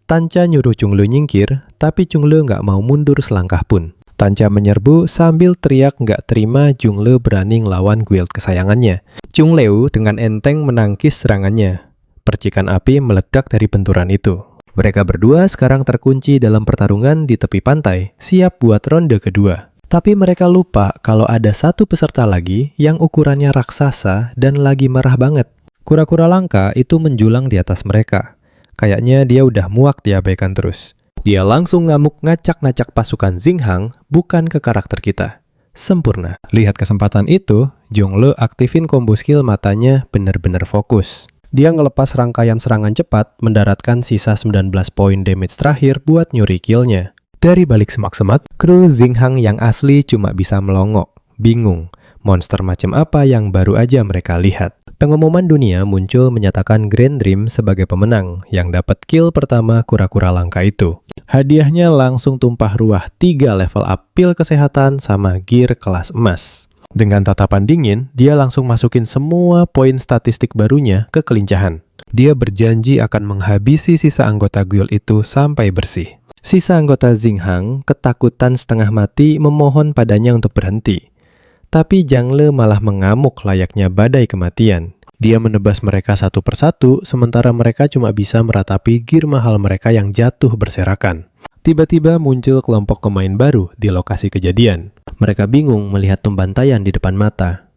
Tanca nyuruh Chungle nyingkir, tapi Chungle nggak mau mundur selangkah pun. Tanca menyerbu sambil teriak nggak terima Chungle berani ngelawan guild kesayangannya. Chungle dengan enteng menangkis serangannya. Percikan api meledak dari benturan itu. Mereka berdua sekarang terkunci dalam pertarungan di tepi pantai, siap buat ronde kedua. Tapi mereka lupa kalau ada satu peserta lagi yang ukurannya raksasa dan lagi marah banget. Kura-kura langka itu menjulang di atas mereka. Kayaknya dia udah muak diabaikan terus. Dia langsung ngamuk ngacak-ngacak pasukan Xinghang, bukan ke karakter kita. Sempurna. Lihat kesempatan itu, Zhongle aktifin combo skill matanya bener-bener fokus. Dia ngelepas rangkaian serangan cepat, mendaratkan sisa 19 poin damage terakhir buat nyuri killnya. Dari balik semak-semak, kru Xinghang yang asli cuma bisa melongo, bingung. Monster macam apa yang baru aja mereka lihat. Pengumuman dunia muncul menyatakan Grand Dream sebagai pemenang yang dapat kill pertama kura-kura langka itu. Hadiahnya langsung tumpah ruah 3 level up pil kesehatan sama gear kelas emas. Dengan tatapan dingin, dia langsung masukin semua poin statistik barunya ke kelincahan. Dia berjanji akan menghabisi sisa anggota guild itu sampai bersih. Sisa anggota Xinghang ketakutan setengah mati memohon padanya untuk berhenti. Tapi Zhongle malah mengamuk layaknya badai kematian. Dia menebas mereka satu persatu, sementara mereka cuma bisa meratapi gear mahal mereka yang jatuh berserakan. Tiba-tiba muncul kelompok pemain baru di lokasi kejadian. Mereka bingung melihat pembantaian di depan mata.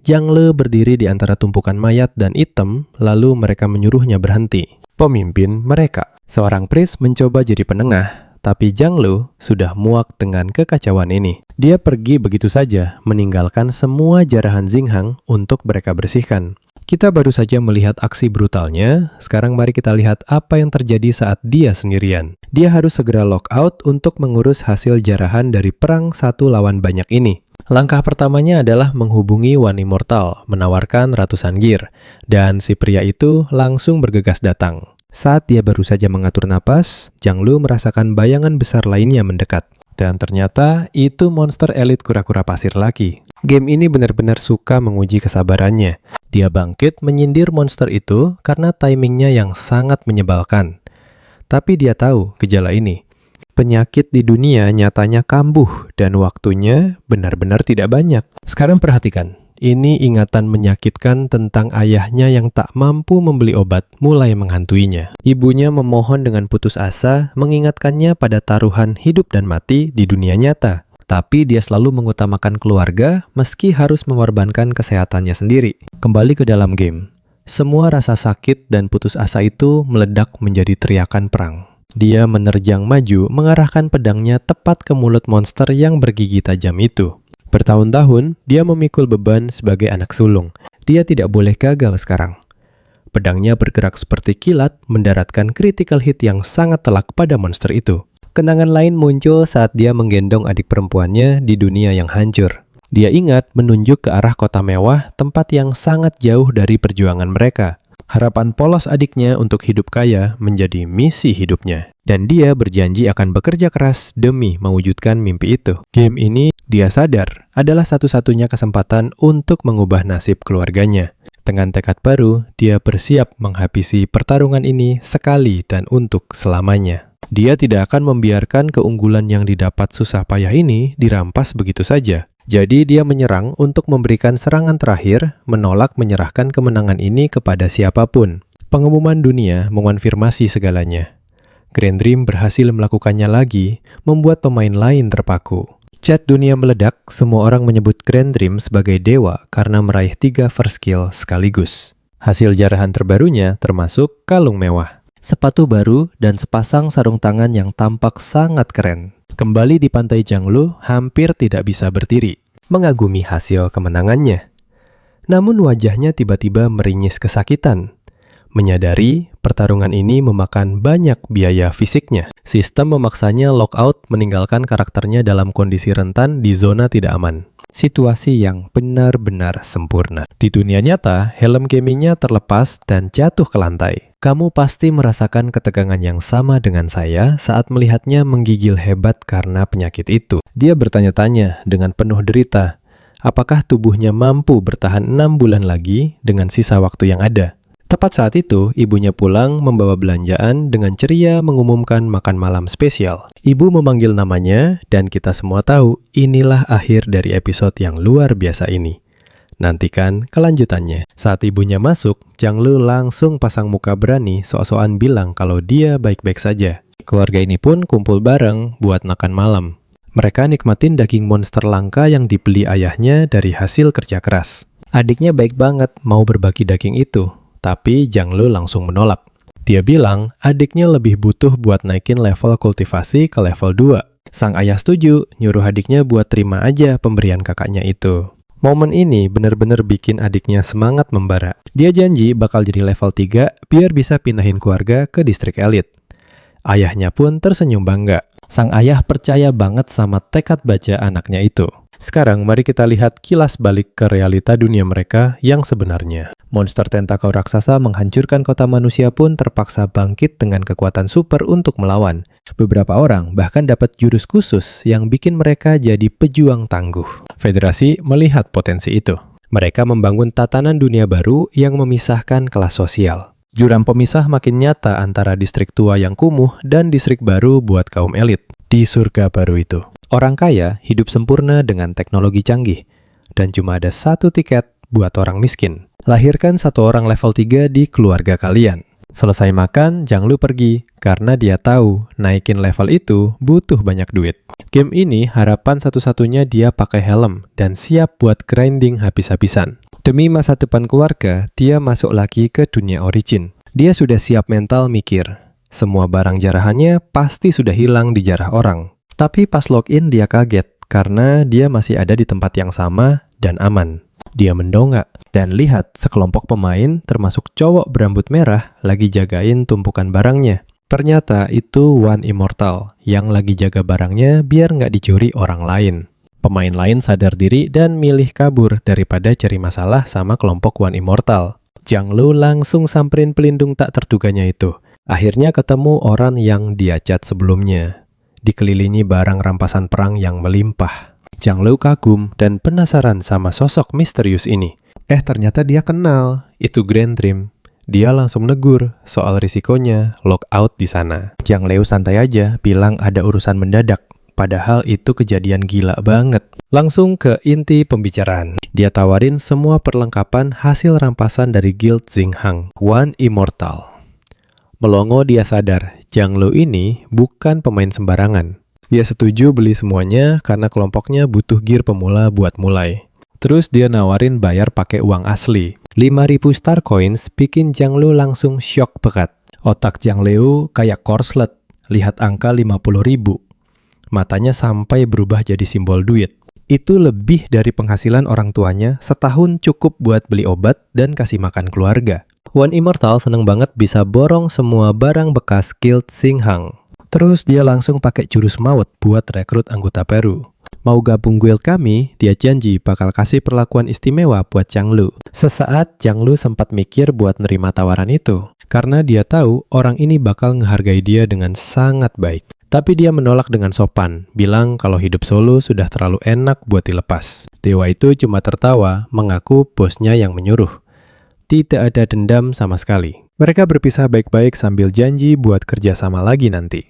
Zhongle berdiri di antara tumpukan mayat dan item, lalu mereka menyuruhnya berhenti. Pemimpin mereka. Seorang priest mencoba jadi penengah, tapi Zhongle sudah muak dengan kekacauan ini. Dia pergi begitu saja, meninggalkan semua jarahan Xinghang untuk mereka bersihkan. Kita baru saja melihat aksi brutalnya, sekarang mari kita lihat apa yang terjadi saat dia sendirian. Dia harus segera lock out untuk mengurus hasil jarahan dari perang satu lawan banyak ini. Langkah pertamanya adalah menghubungi One Immortal, menawarkan ratusan gear, dan si pria itu langsung bergegas datang. Saat dia baru saja mengatur napas, Zhongle merasakan bayangan besar lainnya mendekat. Dan ternyata itu monster elit kura-kura pasir lagi. Game ini benar-benar suka menguji kesabarannya. Dia bangkit menyindir monster itu karena timingnya yang sangat menyebalkan. Tapi dia tahu gejala ini. Penyakit di dunia nyatanya kambuh dan waktunya benar-benar tidak banyak. Sekarang perhatikan. Ini ingatan menyakitkan tentang ayahnya yang tak mampu membeli obat mulai menghantuinya. Ibunya memohon dengan putus asa, mengingatkannya pada taruhan hidup dan mati di dunia nyata. Tapi dia selalu mengutamakan keluarga meski harus mengorbankan kesehatannya sendiri. Kembali ke dalam game. Semua rasa sakit dan putus asa itu meledak menjadi teriakan perang. Dia menerjang maju, mengarahkan pedangnya tepat ke mulut monster yang bergigi tajam itu. Bertahun-tahun, dia memikul beban sebagai anak sulung. Dia tidak boleh gagal sekarang. Pedangnya bergerak seperti kilat, mendaratkan critical hit yang sangat telak pada monster itu. Kenangan lain muncul saat dia menggendong adik perempuannya di dunia yang hancur. Dia ingat menunjuk ke arah kota mewah, tempat yang sangat jauh dari perjuangan mereka. Harapan polos adiknya untuk hidup kaya menjadi misi hidupnya. Dan dia berjanji akan bekerja keras demi mewujudkan mimpi itu. Game ini, dia sadar, adalah satu-satunya kesempatan untuk mengubah nasib keluarganya. Dengan tekad baru, dia bersiap menghabisi pertarungan ini sekali dan untuk selamanya. Dia tidak akan membiarkan keunggulan yang didapat susah payah ini dirampas begitu saja. Jadi dia menyerang untuk memberikan serangan terakhir, menolak menyerahkan kemenangan ini kepada siapapun. Pengumuman dunia mengonfirmasi segalanya. Grand Dream berhasil melakukannya lagi, membuat pemain lain terpaku. Chat dunia meledak, semua orang menyebut Grand Dream sebagai dewa karena meraih 3 first kill sekaligus. Hasil jarahan terbarunya termasuk kalung mewah, sepatu baru, dan sepasang sarung tangan yang tampak sangat keren. Kembali di pantai Jianglu, hampir tidak bisa berdiri, mengagumi hasil kemenangannya. Namun wajahnya tiba-tiba meringis kesakitan. Menyadari pertarungan ini memakan banyak biaya fisiknya. Sistem memaksanya lockout meninggalkan karakternya dalam kondisi rentan di zona tidak aman. Situasi yang benar-benar sempurna. Di dunia nyata, helm gamingnya terlepas dan jatuh ke lantai. Kamu pasti merasakan ketegangan yang sama dengan saya saat melihatnya menggigil hebat karena penyakit itu. Dia bertanya-tanya dengan penuh derita, apakah tubuhnya mampu bertahan 6 bulan lagi dengan sisa waktu yang ada. Tepat saat itu, ibunya pulang membawa belanjaan dengan ceria mengumumkan makan malam spesial. Ibu memanggil namanya, dan kita semua tahu inilah akhir dari episode yang luar biasa ini. Nantikan kelanjutannya. Saat ibunya masuk, Jianglu langsung pasang muka berani sok-sokan bilang kalau dia baik-baik saja. Keluarga ini pun kumpul bareng buat makan malam. Mereka nikmatin daging monster langka yang dibeli ayahnya dari hasil kerja keras. Adiknya baik banget mau berbagi daging itu. Tapi Jianglu langsung menolak. Dia bilang adiknya lebih butuh buat naikin level kultivasi ke level 2. Sang ayah setuju, nyuruh adiknya buat terima aja pemberian kakaknya itu. Momen ini benar-benar bikin adiknya semangat membara. Dia janji bakal jadi level 3 biar bisa pindahin keluarga ke distrik elit. Ayahnya pun tersenyum bangga. Sang ayah percaya banget sama tekad baja anaknya itu. Sekarang mari kita lihat kilas balik ke realita dunia mereka yang sebenarnya. Monster tentakel raksasa menghancurkan kota manusia pun terpaksa bangkit dengan kekuatan super untuk melawan. Beberapa orang bahkan dapat jurus khusus yang bikin mereka jadi pejuang tangguh. Federasi melihat potensi itu. Mereka membangun tatanan dunia baru yang memisahkan kelas sosial. Jurang pemisah makin nyata antara distrik tua yang kumuh dan distrik baru buat kaum elit. Di surga baru itu, orang kaya hidup sempurna dengan teknologi canggih, dan cuma ada satu tiket buat orang miskin. Lahirkan satu orang level 3 di keluarga kalian. Selesai makan, Jianglu pergi, karena dia tahu naikin level itu butuh banyak duit. Game ini harapan satu-satunya dia pakai helm, dan siap buat grinding habis-habisan. Demi masa depan keluarga, dia masuk lagi ke dunia origin. Dia sudah siap mental mikir. Semua barang jarahannya pasti sudah hilang di jarah orang. Tapi pas login dia kaget karena dia masih ada di tempat yang sama dan aman. Dia mendongak dan lihat sekelompok pemain termasuk cowok berambut merah lagi jagain tumpukan barangnya. Ternyata itu One Immortal yang lagi jaga barangnya biar nggak dicuri orang lain. Pemain lain sadar diri dan milih kabur daripada cari masalah sama kelompok One Immortal. Jianglu langsung samperin pelindung tak terduganya itu. Akhirnya ketemu orang yang dia chat sebelumnya. Dikelilingi barang rampasan perang yang melimpah. Jianglu kagum dan penasaran sama sosok misterius ini. Ternyata dia kenal. Itu Grand Dream. Dia langsung negur soal risikonya lockout di sana. Jianglu santai aja bilang ada urusan mendadak. Padahal itu kejadian gila banget. Langsung ke inti pembicaraan. Dia tawarin semua perlengkapan hasil rampasan dari Guild Xinghang, One Immortal. Melongo dia sadar, Jianglu ini bukan pemain sembarangan. Dia setuju beli semuanya karena kelompoknya butuh gear pemula buat mulai. Terus dia nawarin bayar pakai uang asli. 5.000 star coins bikin Jianglu langsung shock berat. Otak Jianglu kayak korslet, lihat angka 50.000. Matanya sampai berubah jadi simbol duit. Itu lebih dari penghasilan orang tuanya setahun cukup buat beli obat dan kasih makan keluarga. One Immortal seneng banget bisa borong semua barang bekas Guild Xinghang. Terus dia langsung pakai jurus maut buat rekrut anggota baru. mau gabung guild kami, dia janji bakal kasih perlakuan istimewa buat Zhang Lu. Sesaat Zhang Lu sempat mikir buat nerima tawaran itu, karena dia tahu orang ini bakal ngehargai dia dengan sangat baik. Tapi dia menolak dengan sopan, bilang kalau hidup solo sudah terlalu enak buat dilepas. Dewa itu cuma tertawa, mengaku bosnya yang menyuruh. Tidak ada dendam sama sekali. Mereka berpisah baik-baik sambil janji buat kerjasama lagi nanti.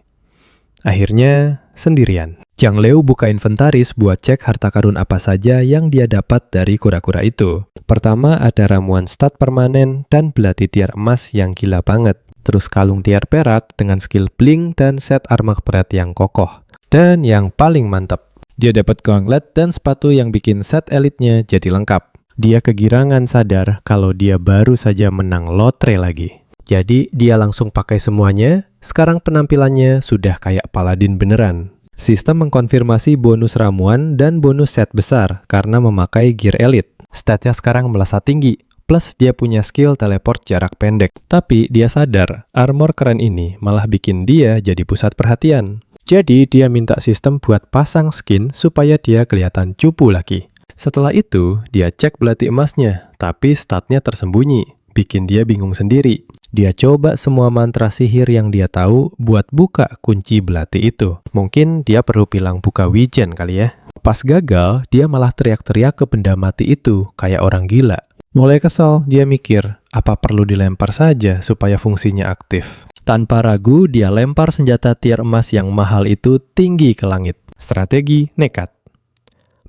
Akhirnya, sendirian. Zhang Liu buka inventaris buat cek harta karun apa saja yang dia dapat dari kura-kura itu. Pertama ada ramuan stat permanen dan belati tiar emas yang gila banget. Terus kalung tiar perak dengan skill blink dan set armor perak yang kokoh. Dan yang paling mantap, dia dapat gauntlet dan sepatu yang bikin set elitnya jadi lengkap. Dia kegirangan sadar kalau dia baru saja menang lotre lagi. Jadi dia langsung pakai semuanya, sekarang penampilannya sudah kayak paladin beneran. Sistem mengkonfirmasi bonus ramuan dan bonus set besar karena memakai gear elite. Statnya sekarang melesat tinggi, plus dia punya skill teleport jarak pendek. Tapi dia sadar, armor keren ini malah bikin dia jadi pusat perhatian. Jadi dia minta sistem buat pasang skin supaya dia kelihatan cupu lagi. Setelah itu, dia cek belati emasnya, tapi statnya tersembunyi, bikin dia bingung sendiri. Dia coba semua mantra sihir yang dia tahu buat buka kunci belati itu. Mungkin dia perlu bilang buka wijen kali ya. Pas gagal, dia malah teriak-teriak ke benda mati itu, kayak orang gila. Mulai kesel, dia mikir, apa perlu dilempar saja supaya fungsinya aktif? Tanpa ragu, dia lempar senjata tiar emas yang mahal itu tinggi ke langit. Strategi nekat.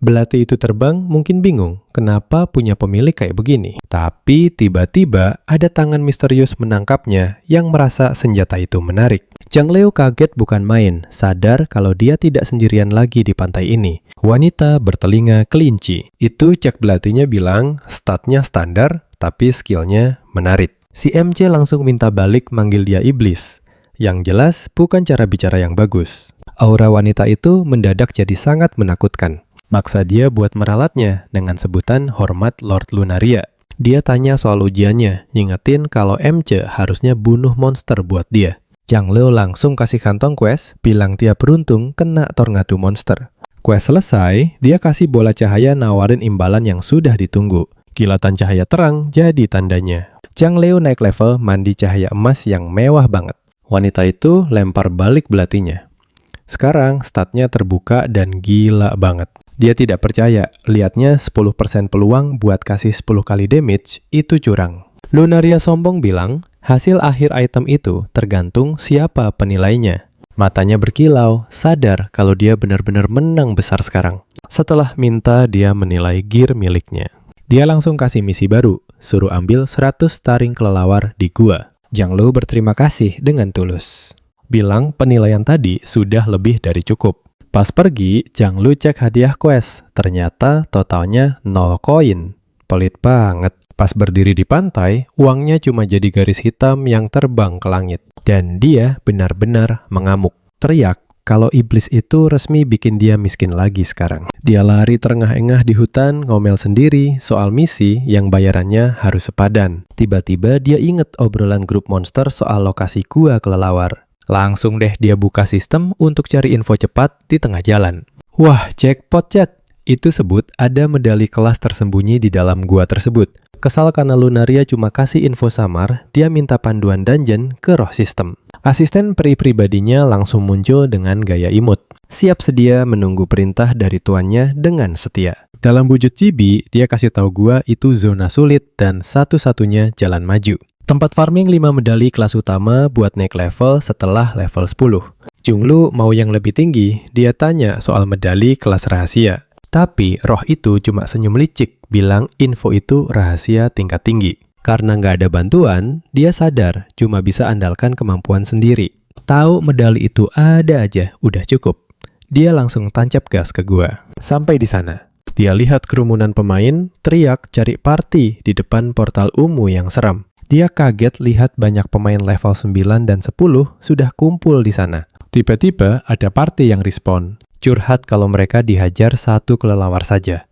Belati itu terbang, mungkin bingung, kenapa punya pemilik kayak begini. Tapi tiba-tiba ada tangan misterius menangkapnya yang merasa senjata itu menarik. Zhang Liu kaget bukan main, sadar kalau dia tidak sendirian lagi di pantai ini. Wanita bertelinga kelinci. Itu cek belatinya bilang, statnya standar, tapi skillnya menarik. Si MC langsung minta balik manggil dia iblis. Yang jelas, bukan cara bicara yang bagus. Aura wanita itu mendadak jadi sangat menakutkan. Maksa dia buat meralatnya dengan sebutan hormat Lord Lunaria. Dia tanya soal ujiannya, ngingetin kalau MC harusnya bunuh monster buat dia. Zhang Liu langsung kasih kantong quest, bilang dia beruntung kena tornado monster. Quest selesai, dia kasih bola cahaya nawarin imbalan yang sudah ditunggu. Kilatan cahaya terang jadi tandanya. Zhang Liu naik level mandi cahaya emas yang mewah banget. Wanita itu lempar balik belatinya. Sekarang statnya terbuka dan gila banget. Dia tidak percaya, liatnya 10% peluang buat kasih 10 kali damage, itu curang. Lunaria sombong bilang, hasil akhir item itu tergantung siapa penilainya. Matanya berkilau, sadar kalau dia benar-benar menang besar sekarang. Setelah minta dia menilai gear miliknya. Dia langsung kasih misi baru, suruh ambil 100 taring kelelawar di gua. Zhang Liu berterima kasih dengan tulus. Bilang penilaian tadi sudah lebih dari cukup. Pas pergi, Zhang Liu cek hadiah quest. Ternyata totalnya 0 koin. Pelit banget. Pas berdiri di pantai, uangnya cuma jadi garis hitam yang terbang ke langit. Dan dia benar-benar mengamuk. Teriak kalau iblis itu resmi bikin dia miskin lagi sekarang. Dia lari terengah-engah di hutan, ngomel sendiri soal misi yang bayarannya harus sepadan. Tiba-tiba dia inget obrolan grup monster soal lokasi gua kelelawar. Langsung deh dia buka sistem untuk cari info cepat di tengah jalan. Wah, jackpot chat. Itu sebut ada medali kelas tersembunyi di dalam gua tersebut. Kesal karena Lunaria cuma kasih info samar, dia minta panduan dungeon ke roh sistem. Asisten pribadinya langsung muncul dengan gaya imut. Siap sedia menunggu perintah dari tuannya dengan setia. Dalam wujud chibi, dia kasih tahu gua itu zona sulit dan satu-satunya jalan maju. Tempat farming 5 medali kelas utama buat naik level setelah level 10. Zhang Liu mau yang lebih tinggi, dia tanya soal medali kelas rahasia. Tapi roh itu cuma senyum licik, bilang info itu rahasia tingkat tinggi. Karena nggak ada bantuan, dia sadar cuma bisa andalkan kemampuan sendiri. Tahu medali itu ada aja, udah cukup. Dia langsung tancap gas ke gua. Sampai di sana, dia lihat kerumunan pemain, teriak cari party di depan portal ungu yang seram. Dia kaget lihat banyak pemain level 9 dan 10 sudah kumpul di sana. Tiba-tiba ada party yang respon. Curhat kalau mereka dihajar satu kelelawar saja.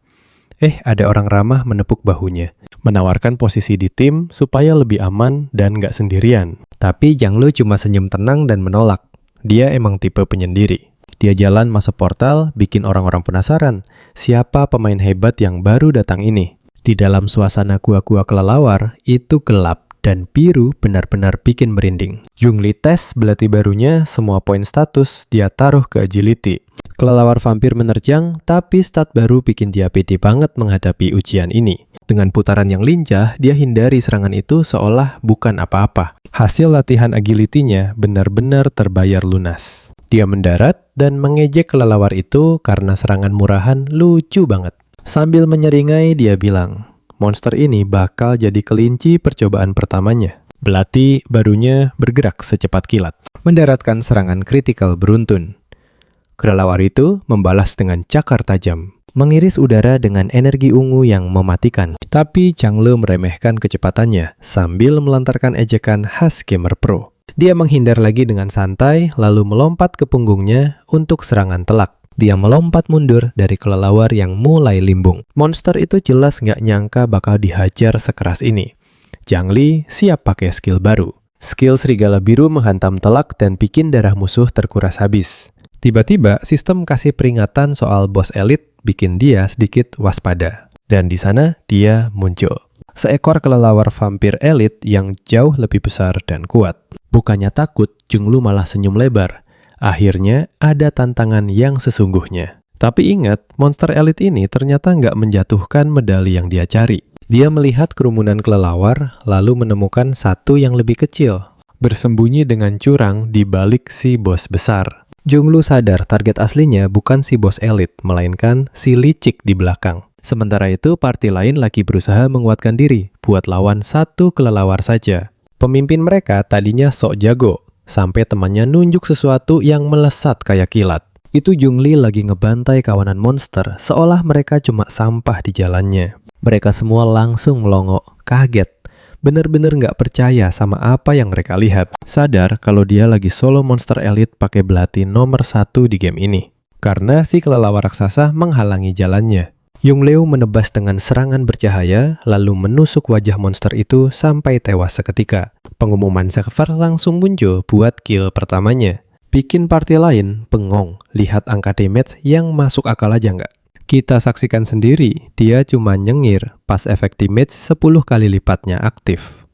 Ada orang ramah menepuk bahunya. Menawarkan posisi di tim supaya lebih aman dan nggak sendirian. Tapi Zhang Liu cuma senyum tenang dan menolak. Dia emang tipe penyendiri. Dia jalan masuk portal, bikin orang-orang penasaran. Siapa pemain hebat yang baru datang ini? Di dalam suasana gua-gua kelelawar, itu gelap dan biru benar-benar bikin merinding. Zhongli tes belati barunya, semua poin status dia taruh ke agility. Kelelawar vampir menerjang, tapi stat baru bikin dia pede banget menghadapi ujian ini. Dengan putaran yang lincah, dia hindari serangan itu seolah bukan apa-apa. Hasil latihan agility-nya benar-benar terbayar lunas. Dia mendarat dan mengejek kelelawar itu karena serangan murahan lucu banget. Sambil menyeringai, dia bilang, monster ini bakal jadi kelinci percobaan pertamanya. Belati barunya bergerak secepat kilat, mendaratkan serangan kritikal beruntun. Kelelawar itu membalas dengan cakar tajam, mengiris udara dengan energi ungu yang mematikan. Tapi Zhang Le meremehkan kecepatannya sambil melontarkan ejekan khas gamer pro. Dia menghindar lagi dengan santai, lalu melompat ke punggungnya untuk serangan telak. Dia melompat mundur dari kelelawar yang mulai limbung. Monster itu jelas nggak nyangka bakal dihajar sekeras ini. Zhang Li siap pakai skill baru. Skill serigala biru menghantam telak dan bikin darah musuh terkuras habis. Tiba-tiba sistem kasih peringatan soal bos elit bikin dia sedikit waspada. Dan di sana dia muncul. Seekor kelelawar vampir elit yang jauh lebih besar dan kuat. Bukannya takut, Zhong Lu malah senyum lebar. Akhirnya ada tantangan yang sesungguhnya. Tapi ingat, monster elit ini ternyata nggak menjatuhkan medali yang dia cari. Dia melihat kerumunan kelelawar, lalu menemukan satu yang lebih kecil, bersembunyi dengan curang di balik si bos besar. Zhong Lu sadar target aslinya bukan si bos elit, melainkan si licik di belakang. Sementara itu, party lain lagi berusaha menguatkan diri buat lawan satu kelelawar saja. Pemimpin mereka tadinya sok jago, sampai temannya nunjuk sesuatu yang melesat kayak kilat. Itu Zhong Li lagi ngebantai kawanan monster, seolah mereka cuma sampah di jalannya. Mereka semua langsung melongo, kaget. Bener-bener nggak percaya sama apa yang mereka lihat. Sadar kalau dia lagi solo monster elite pakai belati nomor 1 di game ini. Karena si kelelawar raksasa menghalangi jalannya. Yung Leo menebas dengan serangan bercahaya, lalu menusuk wajah monster itu sampai tewas seketika. Pengumuman server langsung muncul buat kill pertamanya. Bikin party lain bengong, lihat angka damage yang masuk akal aja nggak? Kita saksikan sendiri, dia cuma nyengir pas efek damage 10 kali lipatnya aktif.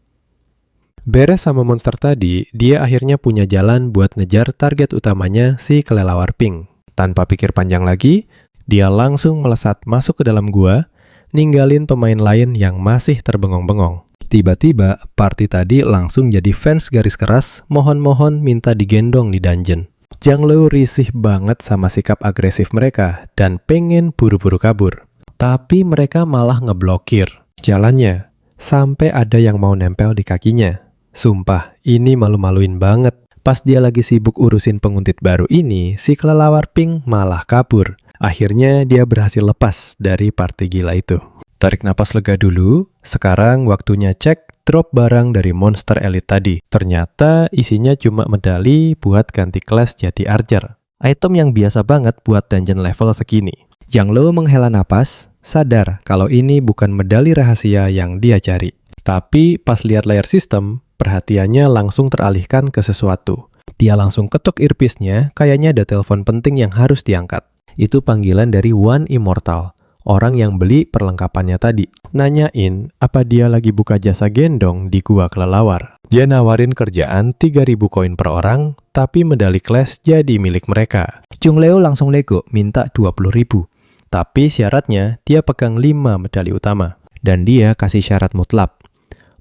Beres sama monster tadi, dia akhirnya punya jalan buat ngejar target utamanya si kelelawar pink. Tanpa pikir panjang lagi, dia langsung melesat masuk ke dalam gua, ninggalin pemain lain yang masih terbengong-bengong. Tiba-tiba, party tadi langsung jadi fans garis keras, mohon-mohon minta digendong di dungeon. Zhang Le risih banget sama sikap agresif mereka dan pengen buru-buru kabur. Tapi mereka malah ngeblokir jalannya, sampai ada yang mau nempel di kakinya. Sumpah, ini malu-maluin banget. Pas dia lagi sibuk urusin penguntit baru ini, si kelelawar pink malah kabur. Akhirnya dia berhasil lepas dari party gila itu. Tarik napas lega dulu, sekarang waktunya cek drop barang dari monster elite tadi. Ternyata isinya cuma medali buat ganti kelas jadi archer. Item yang biasa banget buat dungeon level segini. Zhang Le menghela napas, sadar kalau ini bukan medali rahasia yang dia cari. Tapi pas lihat layar sistem, perhatiannya langsung teralihkan ke sesuatu. Dia langsung ketuk earpiece-nya, kayaknya ada telepon penting yang harus diangkat. Itu panggilan dari One Immortal, orang yang beli perlengkapannya tadi. Nanyain apa dia lagi buka jasa gendong di gua kelelawar. Dia nawarin kerjaan 3.000 koin per orang, tapi medali kelas jadi milik mereka. Zhong Leo langsung lego, minta 20.000. Tapi syaratnya dia pegang 5 medali utama. Dan dia kasih syarat mutlak.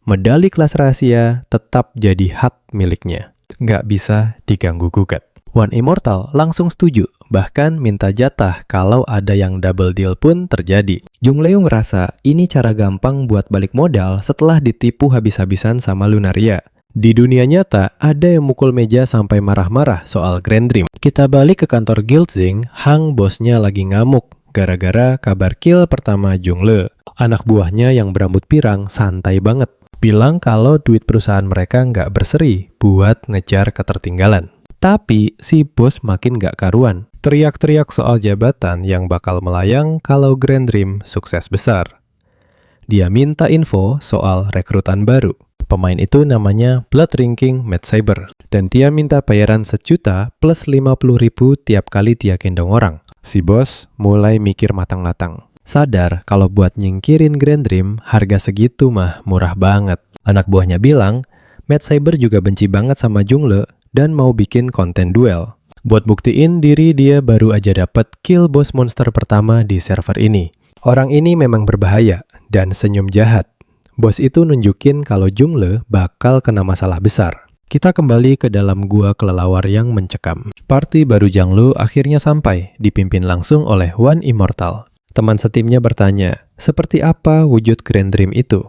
Medali kelas rahasia tetap jadi hak miliknya. Nggak bisa diganggu-gugat. One Immortal langsung setuju, bahkan minta jatah kalau ada yang double deal pun terjadi. Zhong Leo ngerasa ini cara gampang buat balik modal setelah ditipu habis-habisan sama Lunaria. Di dunia nyata, ada yang mukul meja sampai marah-marah soal Grand Dream. Kita balik ke kantor Guildzing, Hang bosnya lagi ngamuk gara-gara kabar kill pertama Zhong Le. Anak buahnya yang berambut pirang santai banget. Bilang kalau duit perusahaan mereka nggak berseri buat ngejar ketertinggalan. Tapi si bos makin nggak karuan. Teriak-teriak soal jabatan yang bakal melayang kalau Grand Dream sukses besar. Dia minta info soal rekrutan baru. Pemain itu namanya Blood Drinking Mad Saber. Dan dia minta bayaran 1 juta plus 50.000 tiap kali dia gendong orang. Si bos mulai mikir matang-matang. Sadar kalau buat nyingkirin Grand Dream, harga segitu mah murah banget. Anak buahnya bilang, Mad Saber juga benci banget sama Jungle dan mau bikin konten duel. Buat buktiin diri dia baru aja dapet kill boss monster pertama di server ini. Orang ini memang berbahaya dan senyum jahat. Bos itu nunjukin kalau Jungle bakal kena masalah besar. Kita kembali ke dalam gua kelelawar yang mencekam. Party baru Jungle akhirnya sampai, dipimpin langsung oleh One Immortal. Teman setimnya bertanya, seperti apa wujud Grand Dream itu?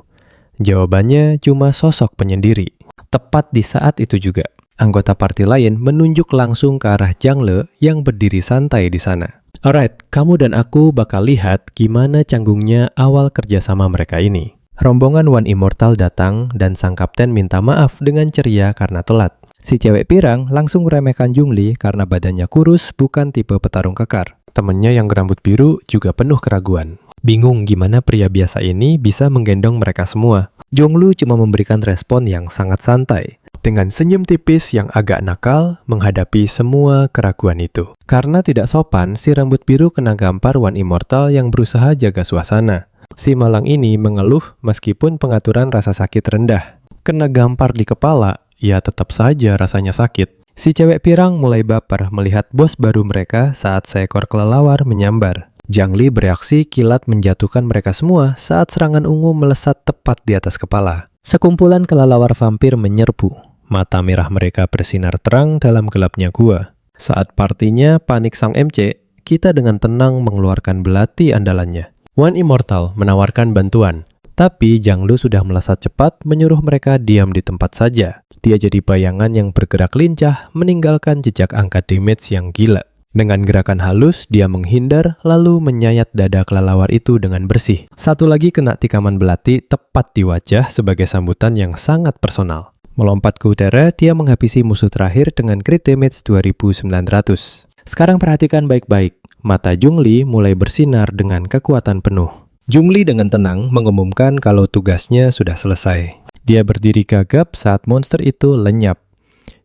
Jawabannya cuma sosok penyendiri. Tepat di saat itu juga, anggota party lain menunjuk langsung ke arah Jungle yang berdiri santai di sana. Alright, kamu dan aku bakal lihat gimana canggungnya awal kerjasama mereka ini. Rombongan One Immortal datang dan sang kapten minta maaf dengan ceria karena telat. Si cewek pirang langsung meremehkan Jungli karena badannya kurus bukan tipe petarung kekar. Temennya yang berambut biru juga penuh keraguan. Bingung gimana pria biasa ini bisa menggendong mereka semua. Jonglu cuma memberikan respon yang sangat santai. Dengan senyum tipis yang agak nakal menghadapi semua keraguan itu. Karena tidak sopan, si rambut biru kena gampar One Immortal yang berusaha jaga suasana. Si malang ini mengeluh meskipun pengaturan rasa sakit rendah. Kena gampar di kepala, ya tetap saja rasanya sakit. Si cewek pirang mulai baper melihat bos baru mereka saat seekor kelelawar menyambar. Zhang Li bereaksi kilat menjatuhkan mereka semua saat serangan ungu melesat tepat di atas kepala. Sekumpulan kelelawar vampir menyerbu. Mata merah mereka bersinar terang dalam gelapnya gua. Saat partinya panik sang MC, kita dengan tenang mengeluarkan belati andalannya. One Immortal menawarkan bantuan, tapi Zhang Lu sudah melesat cepat menyuruh mereka diam di tempat saja. Dia jadi bayangan yang bergerak lincah, meninggalkan jejak angka damage yang gila. Dengan gerakan halus, dia menghindar lalu menyayat dada kelelawar itu dengan bersih. Satu lagi kena tikaman belati tepat di wajah sebagai sambutan yang sangat personal. Melompat ke udara, dia menghabisi musuh terakhir dengan crit damage 2900. Sekarang perhatikan baik-baik. Mata Jungli mulai bersinar dengan kekuatan penuh. Jungli dengan tenang mengumumkan kalau tugasnya sudah selesai. Dia berdiri gagap saat monster itu lenyap.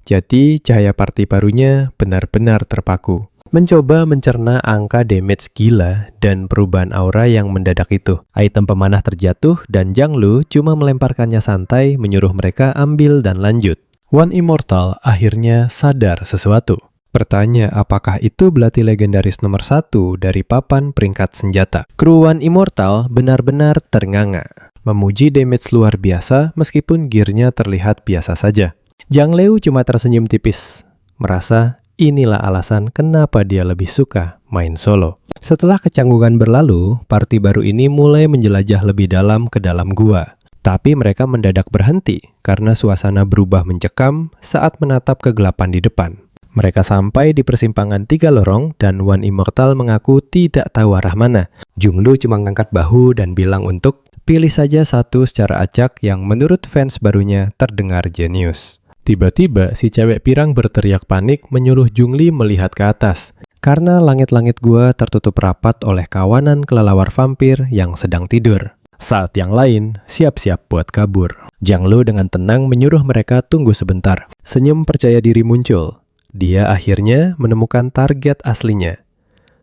Jadi cahaya party barunya benar-benar terpaku. Mencoba mencerna angka damage gila dan perubahan aura yang mendadak itu. Item pemanah terjatuh dan Zhang Lu cuma melemparkannya santai menyuruh mereka ambil dan lanjut. One Immortal akhirnya sadar sesuatu. Bertanya apakah itu belati legendaris nomor 1 dari papan peringkat senjata. Kru One Immortal benar-benar ternganga. Memuji damage luar biasa meskipun gearnya terlihat biasa saja. Zhang Liu cuma tersenyum tipis. Merasa inilah alasan kenapa dia lebih suka main solo. Setelah kecanggungan berlalu, party baru ini mulai menjelajah lebih dalam ke dalam gua. Tapi mereka mendadak berhenti karena suasana berubah mencekam saat menatap kegelapan di depan. Mereka sampai di persimpangan 3 lorong dan One Immortal mengaku tidak tahu arah mana. Junglu cuma ngangkat bahu dan bilang untuk pilih saja satu secara acak yang menurut fans barunya terdengar jenius. Tiba-tiba si cewek pirang berteriak panik menyuruh Jungli melihat ke atas. Karena langit-langit gua tertutup rapat oleh kawanan kelelawar vampir yang sedang tidur. Saat yang lain siap-siap buat kabur. Zhang Lu dengan tenang menyuruh mereka tunggu sebentar. Senyum percaya diri muncul. Dia akhirnya menemukan target aslinya.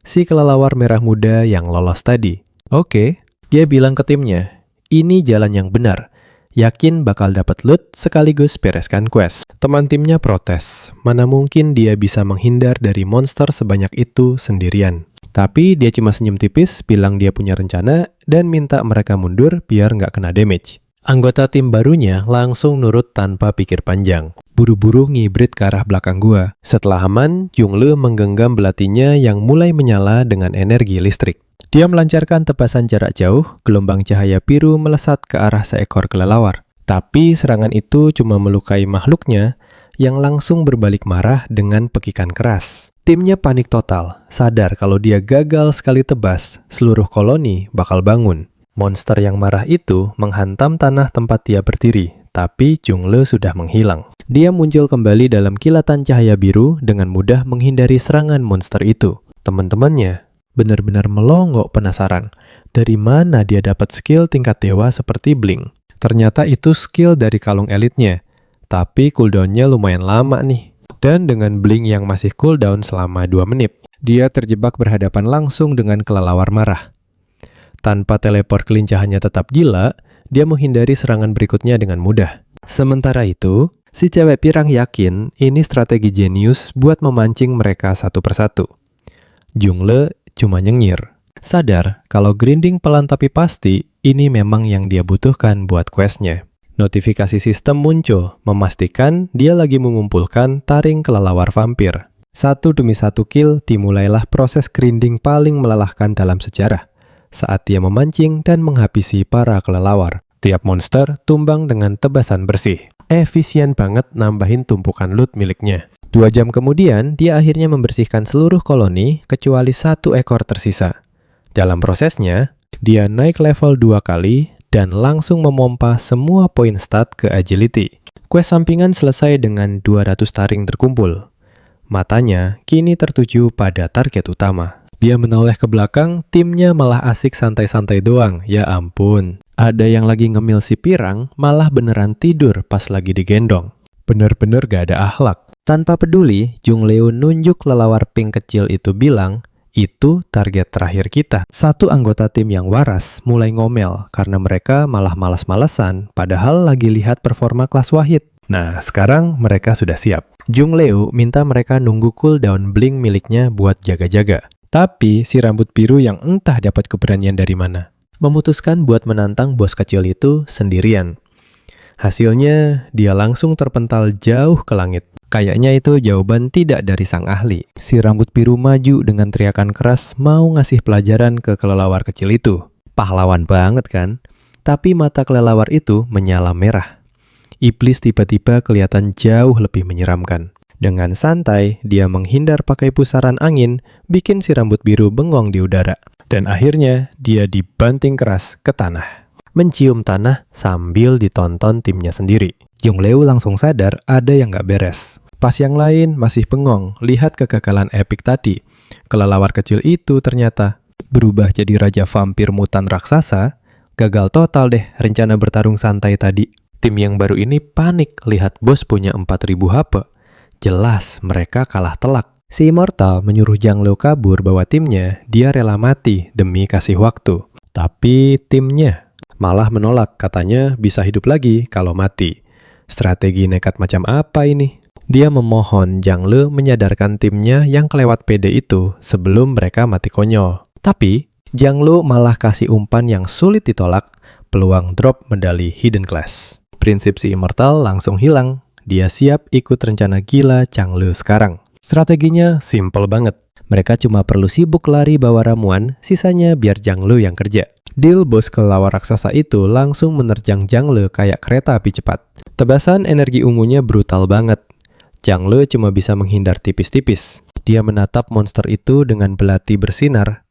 Si kelelawar merah muda yang lolos tadi. Oke, dia bilang ke timnya, ini jalan yang benar. Yakin bakal dapat loot sekaligus bereskan quest. Teman timnya protes, mana mungkin dia bisa menghindar dari monster sebanyak itu sendirian. Tapi dia cuma senyum tipis, bilang dia punya rencana, dan minta mereka mundur biar nggak kena damage. Anggota tim barunya langsung nurut tanpa pikir panjang. Buru-buru ngibrit ke arah belakang gua. Setelah aman, Junglu menggenggam belatinya yang mulai menyala dengan energi listrik. Dia melancarkan tebasan jarak jauh, gelombang cahaya biru melesat ke arah seekor kelelawar. Tapi serangan itu cuma melukai makhluknya yang langsung berbalik marah dengan pekikan keras. Timnya panik total, sadar kalau dia gagal sekali tebas, seluruh koloni bakal bangun. Monster yang marah itu menghantam tanah tempat dia berdiri, tapi Junglu sudah menghilang. Dia muncul kembali dalam kilatan cahaya biru dengan mudah menghindari serangan monster itu. Teman-temannya benar-benar melongo penasaran. Dari mana dia dapat skill tingkat dewa seperti Blink? Ternyata itu skill dari kalung elitnya, tapi cooldownnya lumayan lama nih. Dan dengan blink yang masih cooldown selama 2 menit, dia terjebak berhadapan langsung dengan kelelawar marah. Tanpa teleport kelincahannya tetap gila, dia menghindari serangan berikutnya dengan mudah. Sementara itu, si cewek pirang yakin ini strategi jenius buat memancing mereka satu persatu. Jungle cuma nyengir. Sadar kalau grinding pelan tapi pasti, ini memang yang dia butuhkan buat questnya. Notifikasi sistem muncul, memastikan dia lagi mengumpulkan taring kelelawar vampir. Satu demi satu kill, dimulailah proses grinding paling melelahkan dalam sejarah. Saat dia memancing dan menghabisi para kelelawar. Tiap monster tumbang dengan tebasan bersih. Efisien banget nambahin tumpukan loot miliknya. 2 jam kemudian, dia akhirnya membersihkan seluruh koloni kecuali 1 ekor tersisa. Dalam prosesnya, dia naik level 2 kali dan langsung memompa semua poin stat ke agility. Quest sampingan selesai dengan 200 taring terkumpul. Matanya kini tertuju pada target utama. Dia menoleh ke belakang, timnya malah asik santai-santai doang. Ya ampun, ada yang lagi ngemil si pirang, malah beneran tidur pas lagi digendong. Bener-bener gak ada akhlak. Tanpa peduli, Jungleo nunjuk lelawar pink kecil itu bilang, itu target terakhir kita. Satu anggota tim yang waras mulai ngomel karena mereka malah malas-malesan padahal lagi lihat performa kelas wahid. Nah, sekarang mereka sudah siap. Jungleo minta mereka nunggu cooldown blink miliknya buat jaga-jaga. Tapi si rambut biru yang entah dapat keberanian dari mana, memutuskan buat menantang bos kecil itu sendirian. Hasilnya, dia langsung terpental jauh ke langit. Kayaknya itu jawaban tidak dari sang ahli. Si rambut biru maju dengan teriakan keras mau ngasih pelajaran ke kelelawar kecil itu. Pahlawan banget kan? Tapi mata kelelawar itu menyala merah. Iblis tiba-tiba kelihatan jauh lebih menyeramkan. Dengan santai, dia menghindar pakai pusaran angin, bikin si rambut biru bengong di udara. Dan akhirnya, dia dibanting keras ke tanah. Mencium tanah sambil ditonton timnya sendiri. Jungleo langsung sadar ada yang gak beres. Pas yang lain masih bengong, lihat kegagalan epik tadi. Kelelawar kecil itu ternyata berubah jadi raja vampir mutan raksasa. Gagal total deh rencana bertarung santai tadi. Tim yang baru ini panik lihat bos punya 4000 HP. Jelas mereka kalah telak. Si Immortal menyuruh Jungleo kabur bawa timnya, dia rela mati demi kasih waktu. Tapi timnya malah menolak, katanya bisa hidup lagi kalau mati. Strategi nekat macam apa ini? Dia memohon Jungleo menyadarkan timnya yang kelewat pede itu sebelum mereka mati konyol. Tapi Jungleo malah kasih umpan yang sulit ditolak, peluang drop medali hidden class. Prinsip si Immortal langsung hilang. Dia siap ikut rencana gila Jungleo sekarang. Strateginya simple banget. Mereka cuma perlu sibuk lari bawa ramuan, sisanya biar Jungleo yang kerja. Deal bos kelelawar raksasa itu langsung menerjang Jungleo kayak kereta api cepat. Tebasan energi ungunya brutal banget. Jungleo cuma bisa menghindar tipis-tipis. Dia menatap monster itu dengan belati bersinar.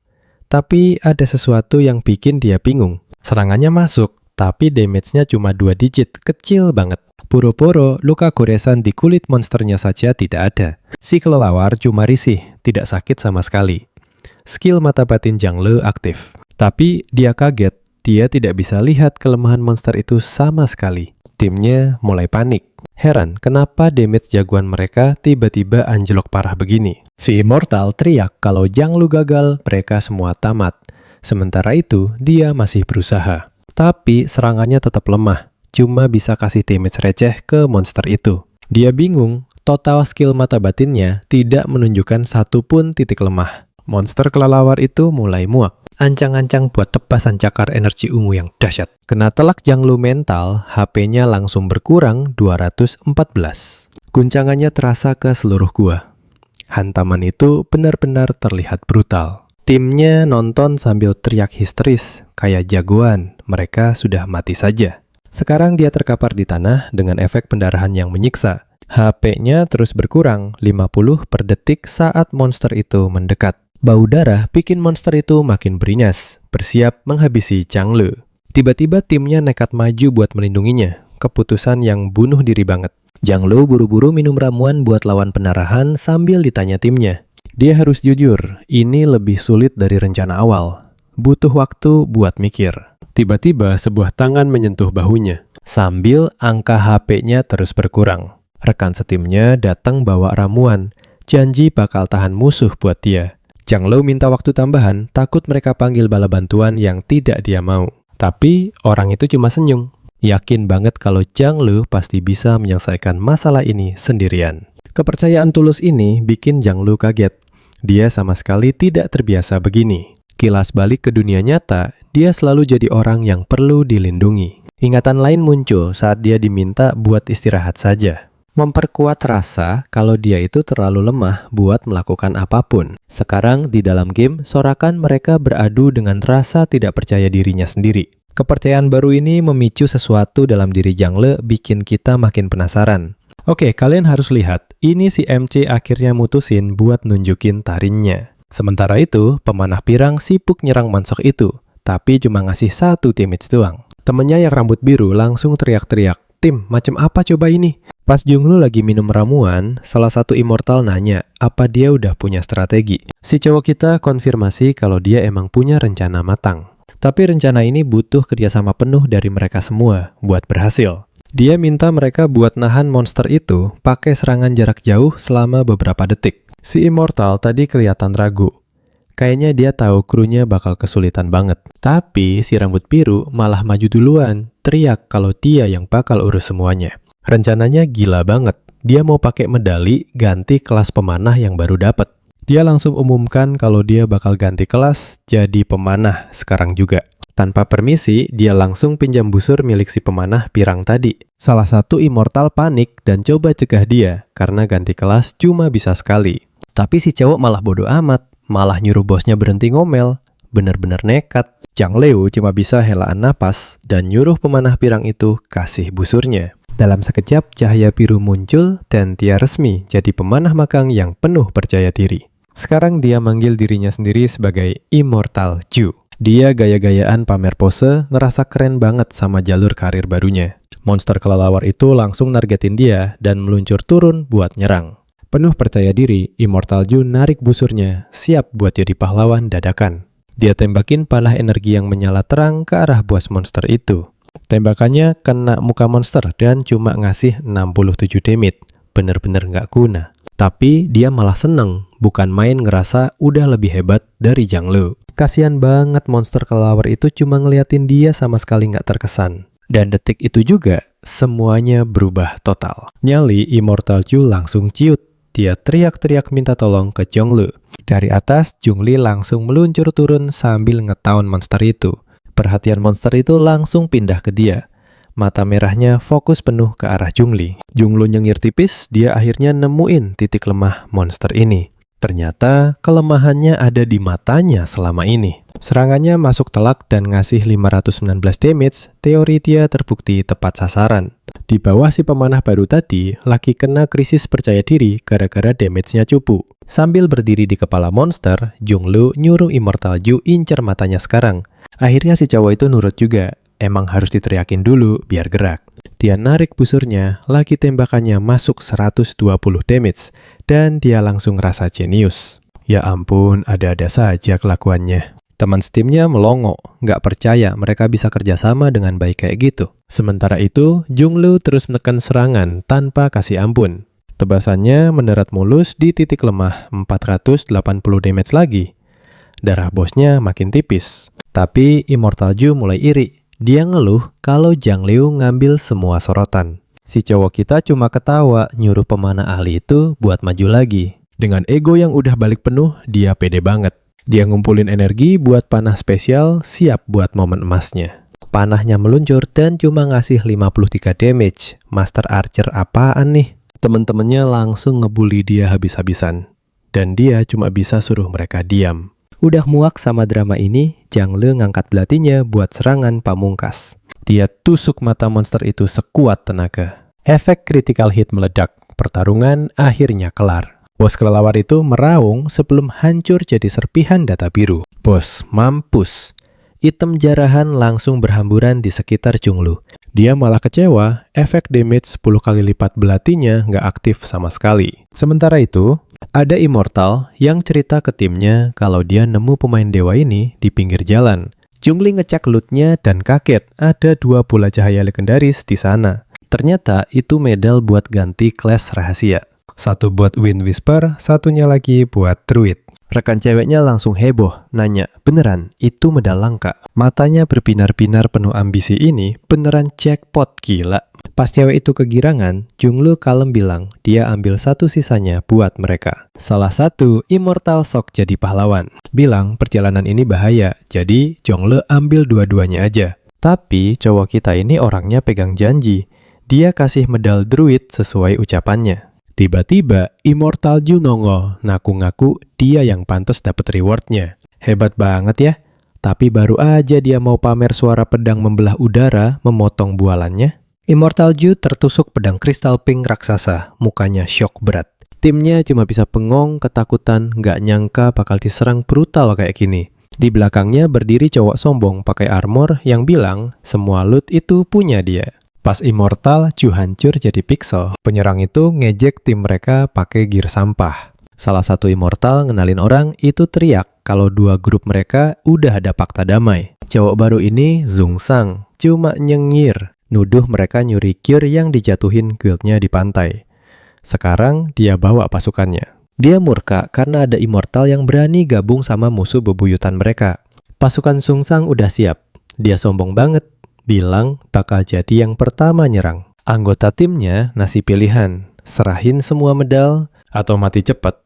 Tapi ada sesuatu yang bikin dia bingung. Serangannya masuk, tapi damage-nya cuma 2 digit, kecil banget. Puro-puro, luka goresan di kulit monsternya saja tidak ada. Si kelelawar cuma risih, tidak sakit sama sekali. Skill mata batin Jungleo aktif. Tapi dia kaget, dia tidak bisa lihat kelemahan monster itu sama sekali. Timnya mulai panik. Heran, kenapa damage jagoan mereka tiba-tiba anjlok parah begini. Si Immortal teriak kalau Jungleo gagal, mereka semua tamat. Sementara itu, dia masih berusaha. Tapi serangannya tetap lemah, cuma bisa kasih damage receh ke monster itu. Dia bingung, total skill mata batinnya tidak menunjukkan satupun titik lemah. Monster kelelawar itu mulai muak. Ancang-ancang buat tebasan cakar energi ungu yang dahsyat. Kena telak Jungleo mental, HP-nya langsung berkurang 214. Guncangannya terasa ke seluruh gua. Hantaman itu benar-benar terlihat brutal. Timnya nonton sambil teriak histeris, kayak jagoan, mereka sudah mati saja. Sekarang dia terkapar di tanah dengan efek pendarahan yang menyiksa. HP-nya terus berkurang, 50 per detik saat monster itu mendekat. Bau darah bikin monster itu makin beringas, bersiap menghabisi Jungleo. Tiba-tiba timnya nekat maju buat melindunginya. Keputusan yang bunuh diri banget. Jungleo buru-buru minum ramuan buat lawan pendarahan sambil ditanya timnya. Dia harus jujur, ini lebih sulit dari rencana awal. Butuh waktu buat mikir. Tiba-tiba sebuah tangan menyentuh bahunya. Sambil angka HP-nya terus berkurang. Rekan setimnya datang bawa ramuan. Janji bakal tahan musuh buat dia. Zhang Lu minta waktu tambahan, takut mereka panggil bala bantuan yang tidak dia mau. Tapi orang itu cuma senyum. Yakin banget kalau Zhang Lu pasti bisa menyelesaikan masalah ini sendirian. Kepercayaan tulus ini bikin Zhang Lu kaget. Dia sama sekali tidak terbiasa begini. Kilas balik ke dunia nyata, dia selalu jadi orang yang perlu dilindungi. Ingatan lain muncul saat dia diminta buat istirahat saja. Memperkuat rasa kalau dia itu terlalu lemah buat melakukan apapun. Sekarang di dalam game, sorakan mereka beradu dengan rasa tidak percaya dirinya sendiri. Kepercayaan baru ini memicu sesuatu dalam diri Zhang Lu, bikin kita makin penasaran. Oke, kalian harus lihat, ini si MC akhirnya mutusin buat nunjukin tarinnya. Sementara itu, pemanah pirang sibuk nyerang monsok itu, tapi cuma ngasih 1 damage doang. Temennya yang rambut biru langsung teriak-teriak, "Tim, macam apa coba ini?" Pas Zhang Lu lagi minum ramuan, salah satu immortal nanya apa dia udah punya strategi. Si cowok kita konfirmasi kalau dia emang punya rencana matang. Tapi rencana ini butuh kerjasama penuh dari mereka semua buat berhasil. Dia minta mereka buat nahan monster itu pakai serangan jarak jauh selama beberapa detik. Si immortal tadi kelihatan ragu. Kayaknya dia tahu krunya bakal kesulitan banget. Tapi si rambut biru malah maju duluan, teriak kalau dia yang bakal urus semuanya. Rencananya gila banget. Dia mau pakai medali ganti kelas pemanah yang baru dapat. Dia langsung umumkan kalau dia bakal ganti kelas jadi pemanah sekarang juga. Tanpa permisi, dia langsung pinjam busur milik si pemanah pirang tadi. Salah satu immortal panik dan coba cegah dia karena ganti kelas cuma bisa sekali. Tapi si cowok malah bodo amat, malah nyuruh bosnya berhenti ngomel. Bener-bener nekat. Zhang Lu cuma bisa helaan napas dan nyuruh pemanah pirang itu kasih busurnya. Dalam sekejap, cahaya biru muncul dan dia resmi jadi pemanah magang yang penuh percaya diri. Sekarang dia manggil dirinya sendiri sebagai Immortal Zhu. Dia gaya-gayaan pamer pose, ngerasa keren banget sama jalur karir barunya. Monster kelelawar itu langsung nargetin dia dan meluncur turun buat nyerang. Penuh percaya diri, Immortal Zhu narik busurnya, siap buat jadi pahlawan dadakan. Dia tembakin panah energi yang menyala terang ke arah bos monster itu. Tembakannya kena muka monster dan cuma ngasih 67 damage. Bener-bener nggak guna. Tapi dia malah seneng, bukan main ngerasa udah lebih hebat dari Zhang Lu. Kasian banget monster kelelawar itu cuma ngeliatin dia sama sekali nggak terkesan. Dan detik itu juga, semuanya berubah total. Nyali Immortal Zhu langsung ciut. Dia teriak-teriak minta tolong ke Zhang Lu. Dari atas, Zhong Li langsung meluncur turun sambil ngetaun monster itu. Perhatian monster itu langsung pindah ke dia. Mata merahnya fokus penuh ke arah Zhong Li. Zhong Lu nyengir tipis, dia akhirnya nemuin titik lemah monster ini. Ternyata kelemahannya ada di matanya selama ini. Serangannya masuk telak dan ngasih 519 damage, teori dia terbukti tepat sasaran. Di bawah si pemanah baru tadi, lagi kena krisis percaya diri gara-gara damage-nya cupu. Sambil berdiri di kepala monster, Zhong Lu nyuruh Immortal Zhu incer matanya sekarang. Akhirnya si cowok itu nurut juga. Emang harus diteriakin dulu biar gerak. Dia narik busurnya, lagi tembakannya masuk 120 damage, dan dia langsung ngerasa jenius. Ya ampun, ada-ada saja kelakuannya. Teman setimnya melongo, nggak percaya mereka bisa kerjasama dengan baik kayak gitu. Sementara itu, Zhong Lu terus menekan serangan tanpa kasih ampun. Tebasannya mendarat mulus di titik lemah 480 damage lagi. Darah bosnya makin tipis. Tapi Immortal Zhu mulai iri. Dia ngeluh kalau Zhang Liu ngambil semua sorotan. Si cowok kita cuma ketawa nyuruh pemanah ahli itu buat maju lagi. Dengan ego yang udah balik penuh, dia pede banget. Dia ngumpulin energi buat panah spesial siap buat momen emasnya. Panahnya meluncur dan cuma ngasih 53 damage. Master Archer apaan nih? Temen-temennya langsung ngebully dia habis-habisan. Dan dia cuma bisa suruh mereka diam. Udah muak sama drama ini, Zhang Lu ngangkat belatinya buat serangan pamungkas. Dia tusuk mata monster itu sekuat tenaga. Efek critical hit meledak. Pertarungan akhirnya kelar. Bos kelelawar itu meraung sebelum hancur jadi serpihan data biru. Bos, mampus. Item jarahan langsung berhamburan di sekitar Zhong Lu. Dia malah kecewa, efek damage 10 kali lipat belatinya nggak aktif sama sekali. Sementara itu, ada Immortal yang cerita ke timnya kalau dia nemu pemain dewa ini di pinggir jalan. Zhongli ngecek loot-nya dan kaget ada 2 bola cahaya legendaris di sana. Ternyata itu medal buat ganti kelas rahasia. Satu buat Wind Whisper, satunya lagi buat Druid. Rekan ceweknya langsung heboh, nanya, beneran itu medal langka? Matanya berbinar-binar penuh ambisi ini, beneran jackpot gila. Pas cewek itu kegirangan, Junglu kalem bilang dia ambil satu sisanya buat mereka. Salah satu, Immortal Shock jadi pahlawan. Bilang perjalanan ini bahaya, jadi Junglu ambil dua-duanya aja. Tapi cowok kita ini orangnya pegang janji. Dia kasih medal Druid sesuai ucapannya. Tiba-tiba, Immortal Ju nongol, ngaku-ngaku dia yang pantas dapat rewardnya. Hebat banget ya. Tapi baru aja dia mau pamer suara pedang membelah udara, memotong bualannya. Immortal Ju tertusuk pedang kristal pink raksasa, mukanya syok berat. Timnya cuma bisa bengong, ketakutan, nggak nyangka bakal diserang brutal kayak gini. Di belakangnya berdiri cowok sombong pakai armor yang bilang semua loot itu punya dia. Pas Immortal, Ju hancur jadi pixel. Penyerang itu ngejek tim mereka pakai gear sampah. Salah satu Immortal ngenalin orang itu teriak kalau 2 grup mereka udah ada fakta damai. Cowok baru ini Zung Sang, cuma nyengir. Nuduh mereka nyuri gear yang dijatuhin guildnya di pantai. Sekarang dia bawa pasukannya. Dia murka karena ada Immortal yang berani gabung sama musuh bebuyutan mereka. Pasukan Zung Sang udah siap. Dia sombong banget. Bilang bakal jadi yang pertama nyerang. Anggota timnya ngasih pilihan, serahin semua medal atau mati cepat.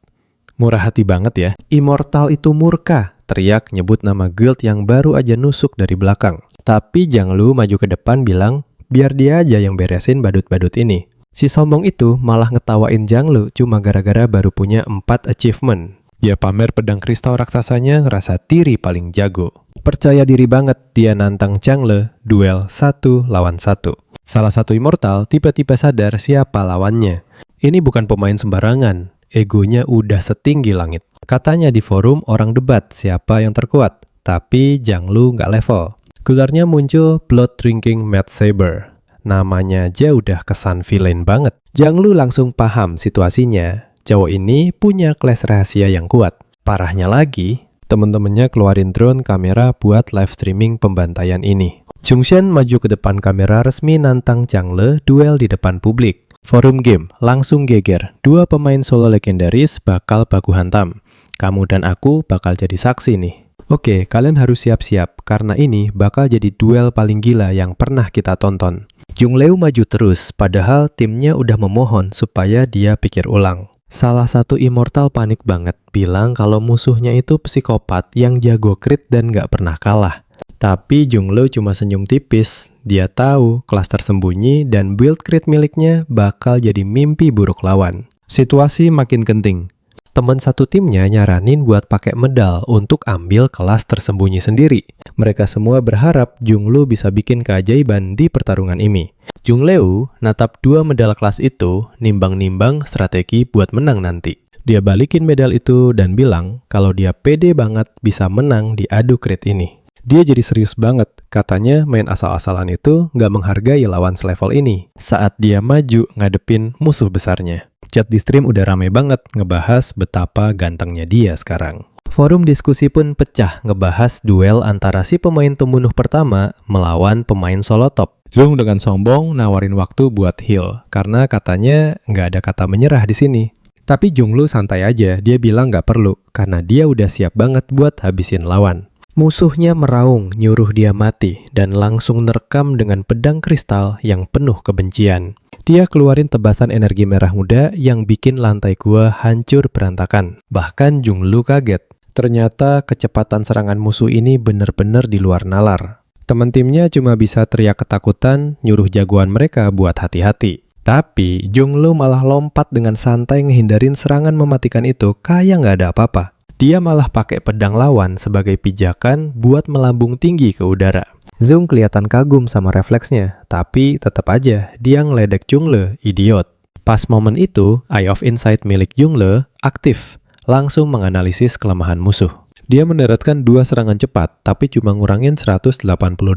Murah hati banget ya. Immortal itu murka, teriak nyebut nama guild yang baru aja nusuk dari belakang. Tapi Janglu maju ke depan bilang, biar dia aja yang beresin badut-badut ini. Si sombong itu malah ngetawain Janglu cuma gara-gara baru punya 4 achievement. Dia pamer pedang kristal raksasanya ngerasa tiri paling jago. Percaya diri banget dia nantang Changle duel 1 lawan 1. Salah satu Immortal tiba-tiba sadar siapa lawannya. Ini bukan pemain sembarangan, egonya udah setinggi langit. Katanya di forum orang debat siapa yang terkuat, tapi Janglu nggak level. Gelarnya muncul Blood Drinking Mad Saber. Namanya aja udah kesan villain banget. Janglu langsung paham situasinya. Cowok ini punya kelas rahasia yang kuat. Parahnya lagi, temen-temennya keluarin drone kamera buat live streaming pembantaian ini. Jungshen maju ke depan kamera resmi nantang Changle duel di depan publik. Forum game langsung geger. 2 pemain solo legendaris bakal baku hantam. Kamu dan aku bakal jadi saksi nih. Oke, kalian harus siap-siap karena ini bakal jadi duel paling gila yang pernah kita tonton. Jungleu maju terus, padahal timnya udah memohon supaya dia pikir ulang. Salah satu Immortal panik banget, bilang kalau musuhnya itu psikopat yang jago crit dan gak pernah kalah. Tapi Jungleu cuma senyum tipis. Dia tahu kelas tersembunyi dan build crit miliknya bakal jadi mimpi buruk lawan. Situasi makin genting. Teman satu timnya nyaranin buat pakai medal untuk ambil kelas tersembunyi sendiri. Mereka semua berharap Jungleu bisa bikin keajaiban di pertarungan ini. Jungleu natap 2 medal kelas itu, nimbang-nimbang strategi buat menang nanti. Dia balikin medal itu dan bilang kalau dia pede banget bisa menang di adu crit ini. Dia jadi serius banget, katanya main asal-asalan itu nggak menghargai lawan selevel ini saat dia maju ngadepin musuh besarnya. Chat di stream udah rame banget ngebahas betapa gantengnya dia sekarang. Forum diskusi pun pecah ngebahas duel antara si pemain pembunuh pertama melawan pemain solo top. Zung dengan sombong nawarin waktu buat heal karena katanya nggak ada kata menyerah di sini. Tapi Jungleu santai aja, dia bilang nggak perlu karena dia udah siap banget buat habisin lawan. Musuhnya meraung nyuruh dia mati dan langsung nerekam dengan pedang kristal yang penuh kebencian. Dia keluarin tebasan energi merah muda yang bikin lantai gua hancur berantakan. Bahkan Jungleu kaget. Ternyata kecepatan serangan musuh ini bener-bener di luar nalar. Teman timnya cuma bisa teriak ketakutan, nyuruh jagoan mereka buat hati-hati. Tapi Jungleu malah lompat dengan santai ngehindarin serangan mematikan itu kayak nggak ada apa-apa. Dia malah pakai pedang lawan sebagai pijakan buat melambung tinggi ke udara. Zung kelihatan kagum sama refleksnya, tapi tetap aja dia ngeledek Jungleu, idiot. Pas momen itu, Eye of Insight milik Jungleu aktif, langsung menganalisis kelemahan musuh. Dia mendaratkan 2 serangan cepat, tapi cuma ngurangin 180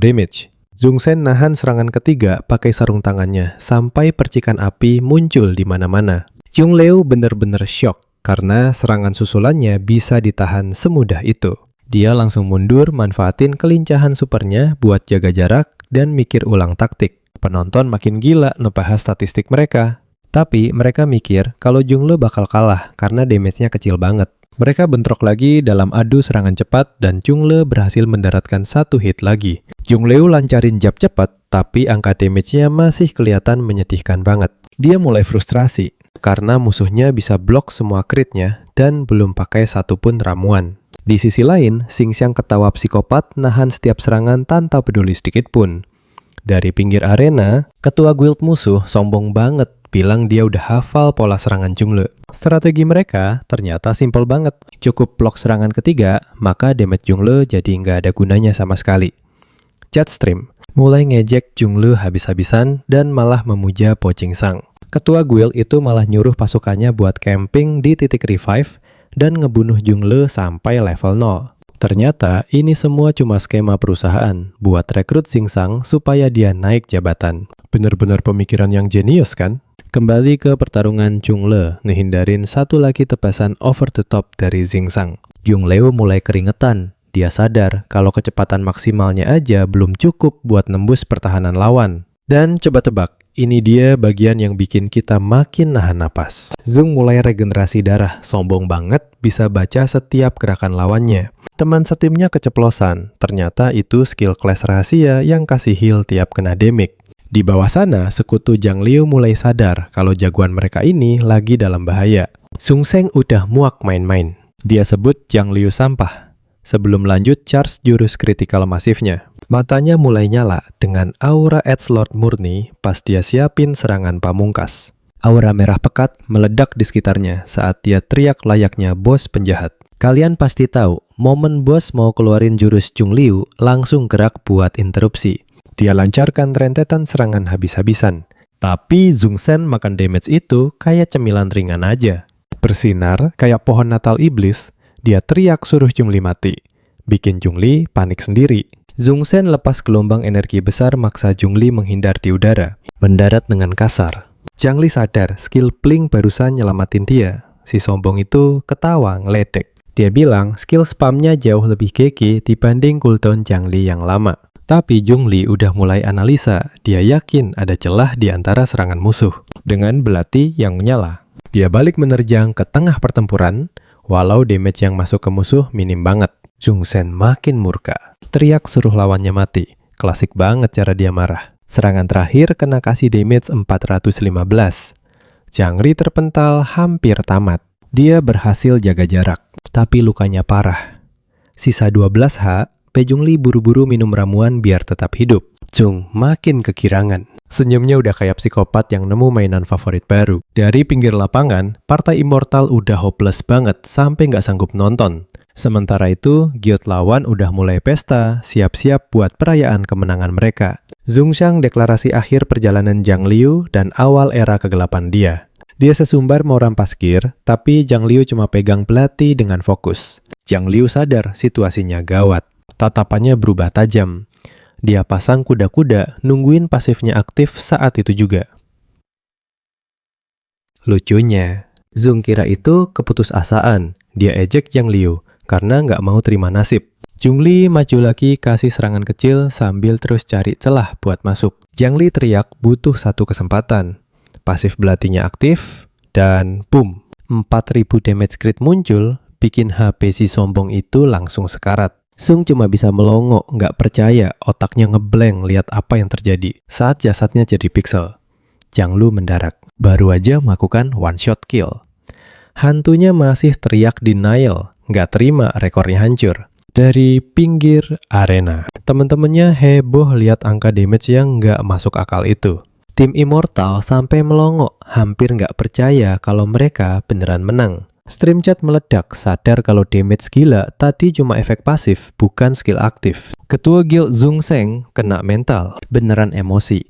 damage. Zungshen nahan serangan ketiga pakai sarung tangannya, sampai percikan api muncul di mana-mana. Jungleu bener-bener shock, karena serangan susulannya bisa ditahan semudah itu. Dia langsung mundur, manfaatin kelincahan supernya buat jaga jarak dan mikir ulang taktik. Penonton makin gila ngebahas statistik mereka. Tapi mereka mikir kalau Jungle bakal kalah karena damage-nya kecil banget. Mereka bentrok lagi dalam adu serangan cepat dan Jungle berhasil mendaratkan 1 hit lagi. Jungleu lancarin jab cepat, tapi angka damage-nya masih kelihatan menyedihkan banget. Dia mulai frustrasi karena musuhnya bisa blok semua crit-nya dan belum pakai satupun ramuan. Di sisi lain, Xingxiang ketawa psikopat nahan setiap serangan tanpa peduli sedikit pun. Dari pinggir arena, ketua guild musuh sombong banget bilang dia udah hafal pola serangan Jungle. Strategi mereka ternyata simpel banget. Cukup blok serangan ketiga, maka damage Jungle jadi nggak ada gunanya sama sekali. Jetstream mulai ngejek Jungle habis-habisan dan malah memuja Po Chingsang. Ketua guild itu malah nyuruh pasukannya buat camping di titik revive dan ngebunuh Jungle sampai level 0. Ternyata ini semua cuma skema perusahaan buat rekrut Xingxiang supaya dia naik jabatan. Bener-bener pemikiran yang jenius kan? Kembali ke pertarungan Jungle, ngehindarin satu lagi tebasan over the top dari Xingxiang. Jungleu mulai keringetan. Dia sadar kalau kecepatan maksimalnya aja belum cukup buat nembus pertahanan lawan. Dan coba tebak, ini dia bagian yang bikin kita makin nahan napas. Zung mulai regenerasi darah, sombong banget bisa baca setiap gerakan lawannya. Teman setimnya keceplosan, ternyata itu skill class rahasia yang kasih heal tiap kena damage. Di bawah sana, sekutu Zhang Liu mulai sadar kalau jagoan mereka ini lagi dalam bahaya. Sung Seng udah muak main-main. Dia sebut Zhang Liu sampah. Sebelum lanjut charge jurus kritikal masifnya. Matanya mulai nyala dengan aura Edgelord murni pas dia siapin serangan pamungkas. Aura merah pekat meledak di sekitarnya saat dia teriak layaknya bos penjahat. Kalian pasti tahu, momen bos mau keluarin jurus Zhong Liu langsung gerak buat interupsi. Dia lancarkan rentetan serangan habis-habisan. Tapi Zung Sen makan damage itu kayak cemilan ringan aja. Bersinar kayak pohon Natal iblis, dia teriak suruh Zhong Li mati. Bikin Zhong Li panik sendiri. Zung Sen lepas gelombang energi besar maksa Zhong Li menghindar di udara. Mendarat dengan kasar. Zhang Li sadar skill Pling barusan nyelamatin dia. Si sombong itu ketawa ngeledek. Dia bilang skill spamnya jauh lebih keke dibanding cooldown Zhang Li yang lama. Tapi Zhong Li udah mulai analisa. Dia yakin ada celah di antara serangan musuh. Dengan belati yang menyala. Dia balik menerjang ke tengah pertempuran. Walau damage yang masuk ke musuh minim banget. Zung Sen makin murka. Teriak suruh lawannya mati. Klasik banget cara dia marah. Serangan terakhir kena kasih damage 415. Zhang Li terpental hampir tamat. Dia berhasil jaga jarak. Tapi lukanya parah. Sisa 12H, Zhong Li buru-buru minum ramuan biar tetap hidup. Zung makin kekirangan. Senyumnya udah kayak psikopat yang nemu mainan favorit baru. Dari pinggir lapangan, Partai Immortal udah hopeless banget sampai nggak sanggup nonton. Sementara itu, giot lawan udah mulai pesta, siap-siap buat perayaan kemenangan mereka. Zhongxiang deklarasi akhir perjalanan Zhang Liu dan awal era kegelapan dia. Dia sesumbar mau rampas gear, tapi Zhang Liu cuma pegang belati dengan fokus. Zhang Liu sadar situasinya gawat. Tatapannya berubah tajam. Dia pasang kuda-kuda, nungguin pasifnya aktif saat itu juga. Lucunya, Zung kira itu keputusasaan. Dia ejek Zhang Liu karena nggak mau terima nasib. Zhong Li maju lagi kasih serangan kecil sambil terus cari celah buat masuk. Zhang Li teriak butuh satu kesempatan. Pasif belatinya aktif, dan boom, 4000 damage crit muncul, bikin HP si sombong itu langsung sekarat. Zung cuma bisa melongo, nggak percaya, otaknya ngeblank lihat apa yang terjadi saat jasadnya jadi pixel. Zhang Lu mendarat, baru aja melakukan one shot kill. Hantunya masih teriak denial, nggak terima rekornya hancur. Dari pinggir arena, temen-temennya heboh lihat angka damage yang nggak masuk akal itu. Tim Immortal sampai melongo, hampir nggak percaya kalau mereka beneran menang. Stream chat meledak, sadar kalau damage gila tadi cuma efek pasif, bukan skill aktif. Ketua guild Zung Seng kena mental, beneran emosi.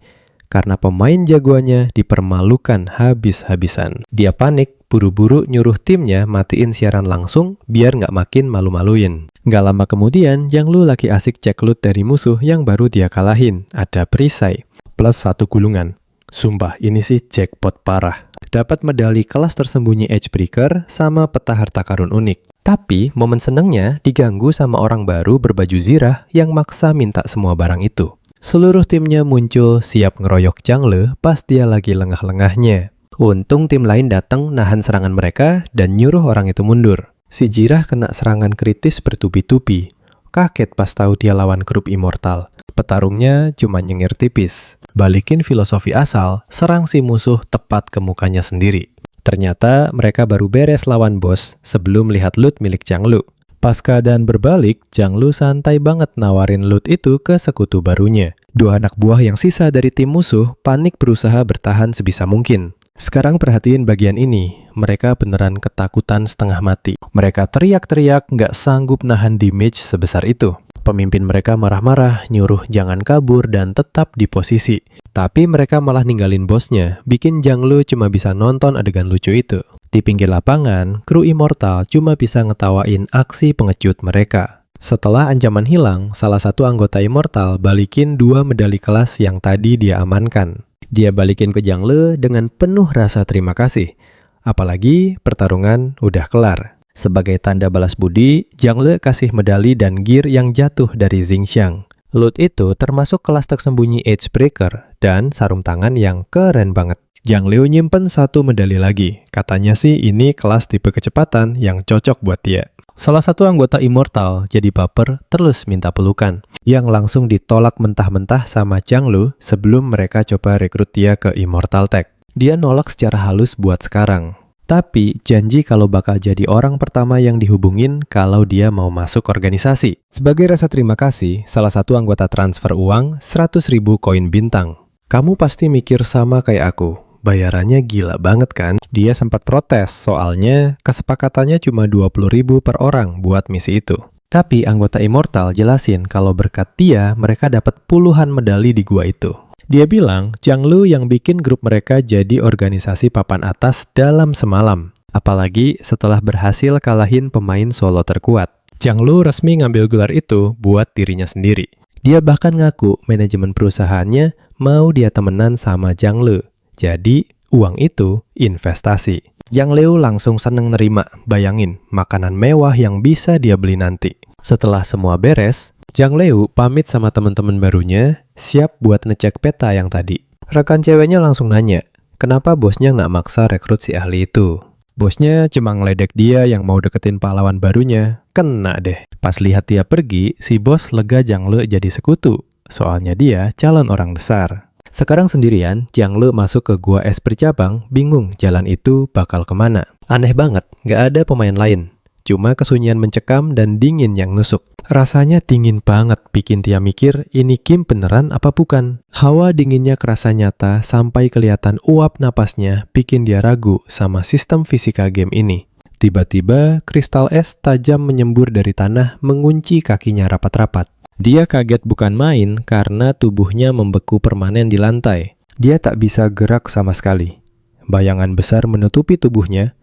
Karena pemain jagoannya dipermalukan habis-habisan. Dia panik, buru-buru nyuruh timnya matiin siaran langsung biar nggak makin malu-maluin. Nggak lama kemudian, Zhang Lu lagi asik cek loot dari musuh yang baru dia kalahin. Ada perisai, plus 1 gulungan. Sumpah, ini sih jackpot parah. Dapat medali kelas tersembunyi Edgebreaker sama peta harta karun unik. Tapi momen senengnya diganggu sama orang baru berbaju zirah yang maksa minta semua barang itu. Seluruh timnya muncul siap ngeroyok Zhang pas dia lagi lengah-lengahnya. Untung tim lain datang nahan serangan mereka dan nyuruh orang itu mundur. Si Jirah kena serangan kritis bertubi-tubi. Kaget pas tahu dia lawan grup immortal. Petarungnya cuma nyengir tipis. Balikin filosofi asal, serang si musuh tepat ke mukanya sendiri. Ternyata mereka baru beres lawan bos sebelum lihat loot milik Zhang Lu. Pas keadaan berbalik, Zhang Lu santai banget nawarin loot itu ke sekutu barunya. Dua anak buah yang sisa dari tim musuh panik berusaha bertahan sebisa mungkin. Sekarang perhatiin bagian ini, mereka beneran ketakutan setengah mati. Mereka teriak-teriak nggak sanggup nahan damage sebesar itu. Pemimpin mereka marah-marah, nyuruh jangan kabur dan tetap di posisi. Tapi mereka malah ninggalin bosnya, bikin Zhang Lu cuma bisa nonton adegan lucu itu. Di pinggir lapangan, kru immortal cuma bisa ngetawain aksi pengecut mereka. Setelah ancaman hilang, salah satu anggota immortal balikin 2 medali kelas yang tadi dia amankan. Dia balikin ke Zhang Lu dengan penuh rasa terima kasih. Apalagi pertarungan udah kelar. Sebagai tanda balas budi, Zhang Lu kasih medali dan gear yang jatuh dari Xingxiang. Loot itu termasuk kelas tersembunyi Edgebreaker dan sarung tangan yang keren banget. Zhang Liu nyimpen 1 medali lagi. Katanya sih ini kelas tipe kecepatan yang cocok buat dia. Salah satu anggota immortal jadi baper terus minta pelukan. Yang langsung ditolak mentah-mentah sama Zhang Lu sebelum mereka coba rekrut dia ke Immortal Tech. Dia nolak secara halus buat sekarang. Tapi janji kalau bakal jadi orang pertama yang dihubungin kalau dia mau masuk organisasi. Sebagai rasa terima kasih, salah satu anggota transfer uang 100.000 koin bintang. Kamu pasti mikir sama kayak aku. Bayarannya gila banget kan? Dia sempat protes soalnya kesepakatannya cuma 20.000 per orang buat misi itu. Tapi anggota Immortal jelasin kalau berkat dia mereka dapat puluhan medali di gua itu. Dia bilang Zhang Lu yang bikin grup mereka jadi organisasi papan atas dalam semalam. Apalagi setelah berhasil kalahin pemain solo terkuat. Zhang Lu resmi ngambil gelar itu buat dirinya sendiri. Dia bahkan ngaku manajemen perusahaannya mau dia temenan sama Zhang Lu. Jadi uang itu investasi. Zhang Liu langsung seneng nerima, bayangin makanan mewah yang bisa dia beli nanti. Setelah semua beres, Zhang Liu pamit sama teman-teman barunya, siap buat ngecek peta yang tadi. Rekan ceweknya langsung nanya, kenapa bosnya nggak maksa rekrut si ahli itu? Bosnya cuma ngeledek dia yang mau deketin pahlawan barunya. Kena deh. Pas lihat dia pergi, si bos lega Zhang Liu jadi sekutu. Soalnya dia calon orang besar. Sekarang sendirian, Zhang Liu masuk ke gua es bercabang, bingung jalan itu bakal kemana. Aneh banget, nggak ada pemain lain. Cuma kesunyian mencekam dan dingin yang nusuk. Rasanya dingin banget, bikin dia mikir ini game beneran apa bukan. Hawa dinginnya kerasa nyata sampai kelihatan uap napasnya, bikin dia ragu sama sistem fisika game ini. Tiba-tiba, kristal es tajam menyembur dari tanah mengunci kakinya rapat-rapat. Dia kaget bukan main karena tubuhnya membeku permanen di lantai. Dia tak bisa gerak sama sekali. Bayangan besar menutupi tubuhnya.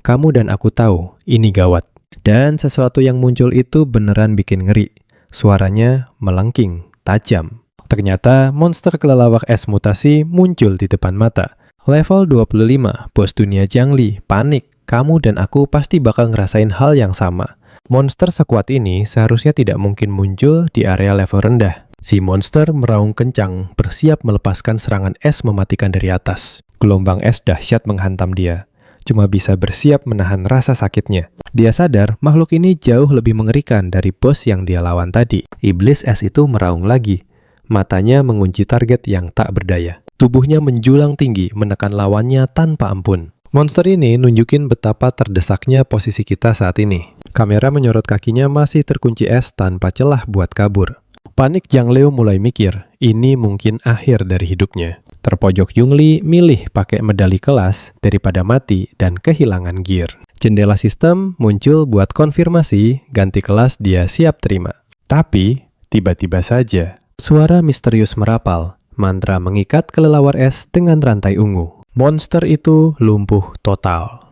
Kamu dan aku tahu, ini gawat. Dan sesuatu yang muncul itu beneran bikin ngeri. Suaranya melengking, tajam. Ternyata monster kelelawar es mutasi muncul di depan mata. Level 25, bos dunia Zhangli, panik. Kamu dan aku pasti bakal ngerasain hal yang sama. Monster sekuat ini seharusnya tidak mungkin muncul di area level rendah. Si monster meraung kencang, bersiap melepaskan serangan es mematikan dari atas. Gelombang es dahsyat menghantam dia. Cuma bisa bersiap menahan rasa sakitnya. Dia sadar makhluk ini jauh lebih mengerikan dari bos yang dia lawan tadi. Iblis es itu meraung lagi. Matanya mengunci target yang tak berdaya. Tubuhnya menjulang tinggi menekan lawannya tanpa ampun. Monster ini nunjukin betapa terdesaknya posisi kita saat ini. Kamera menyorot kakinya masih terkunci es tanpa celah buat kabur. Panik Zhang Liu mulai mikir, ini mungkin akhir dari hidupnya. Terpojok Yungli milih pakai medali kelas daripada mati dan kehilangan gear. Jendela sistem muncul buat konfirmasi ganti kelas dia siap terima. Tapi, tiba-tiba saja, suara misterius merapal. Mantra mengikat kelelawar es dengan rantai ungu. Monster itu lumpuh total.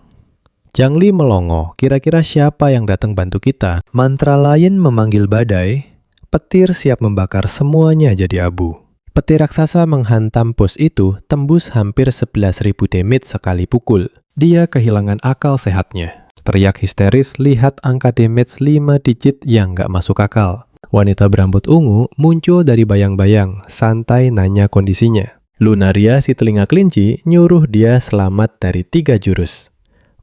Zhang Li melongo, kira-kira siapa yang datang bantu kita? Mantra lain memanggil badai, petir siap membakar semuanya jadi abu. Petir raksasa menghantam bos itu tembus hampir 11.000 damage sekali pukul. Dia kehilangan akal sehatnya. teriak histeris lihat angka damage 5 digit yang nggak masuk akal. Wanita berambut ungu muncul dari bayang-bayang, santai nanya kondisinya. Lunaria si telinga kelinci nyuruh dia selamat dari 3 jurus.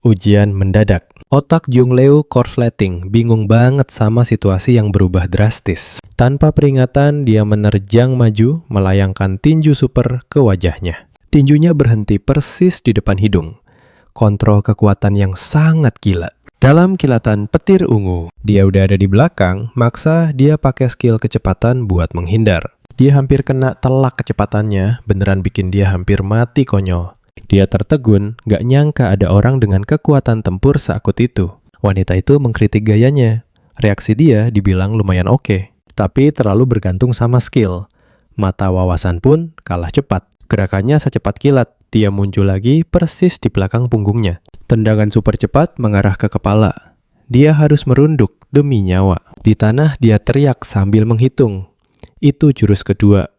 Ujian mendadak. Otak Jungleu korsleting, bingung banget sama situasi yang berubah drastis. Tanpa peringatan, dia menerjang maju, melayangkan tinju super ke wajahnya. Tinjunya berhenti persis di depan hidung. Kontrol kekuatan yang sangat gila. Dalam kilatan petir ungu, dia udah ada di belakang, maksa dia pakai skill kecepatan buat menghindar. Dia hampir kena telak kecepatannya, beneran bikin dia hampir mati konyol. Dia tertegun, gak nyangka ada orang dengan kekuatan tempur seakut itu. Wanita itu mengkritik gayanya. Reaksi dia dibilang lumayan oke, tapi terlalu bergantung sama skill. Mata wawasan pun kalah cepat. Gerakannya secepat kilat, dia muncul lagi persis di belakang punggungnya. Tendangan super cepat mengarah ke kepala. Dia harus merunduk demi nyawa. Di tanah dia teriak sambil menghitung. Itu jurus kedua.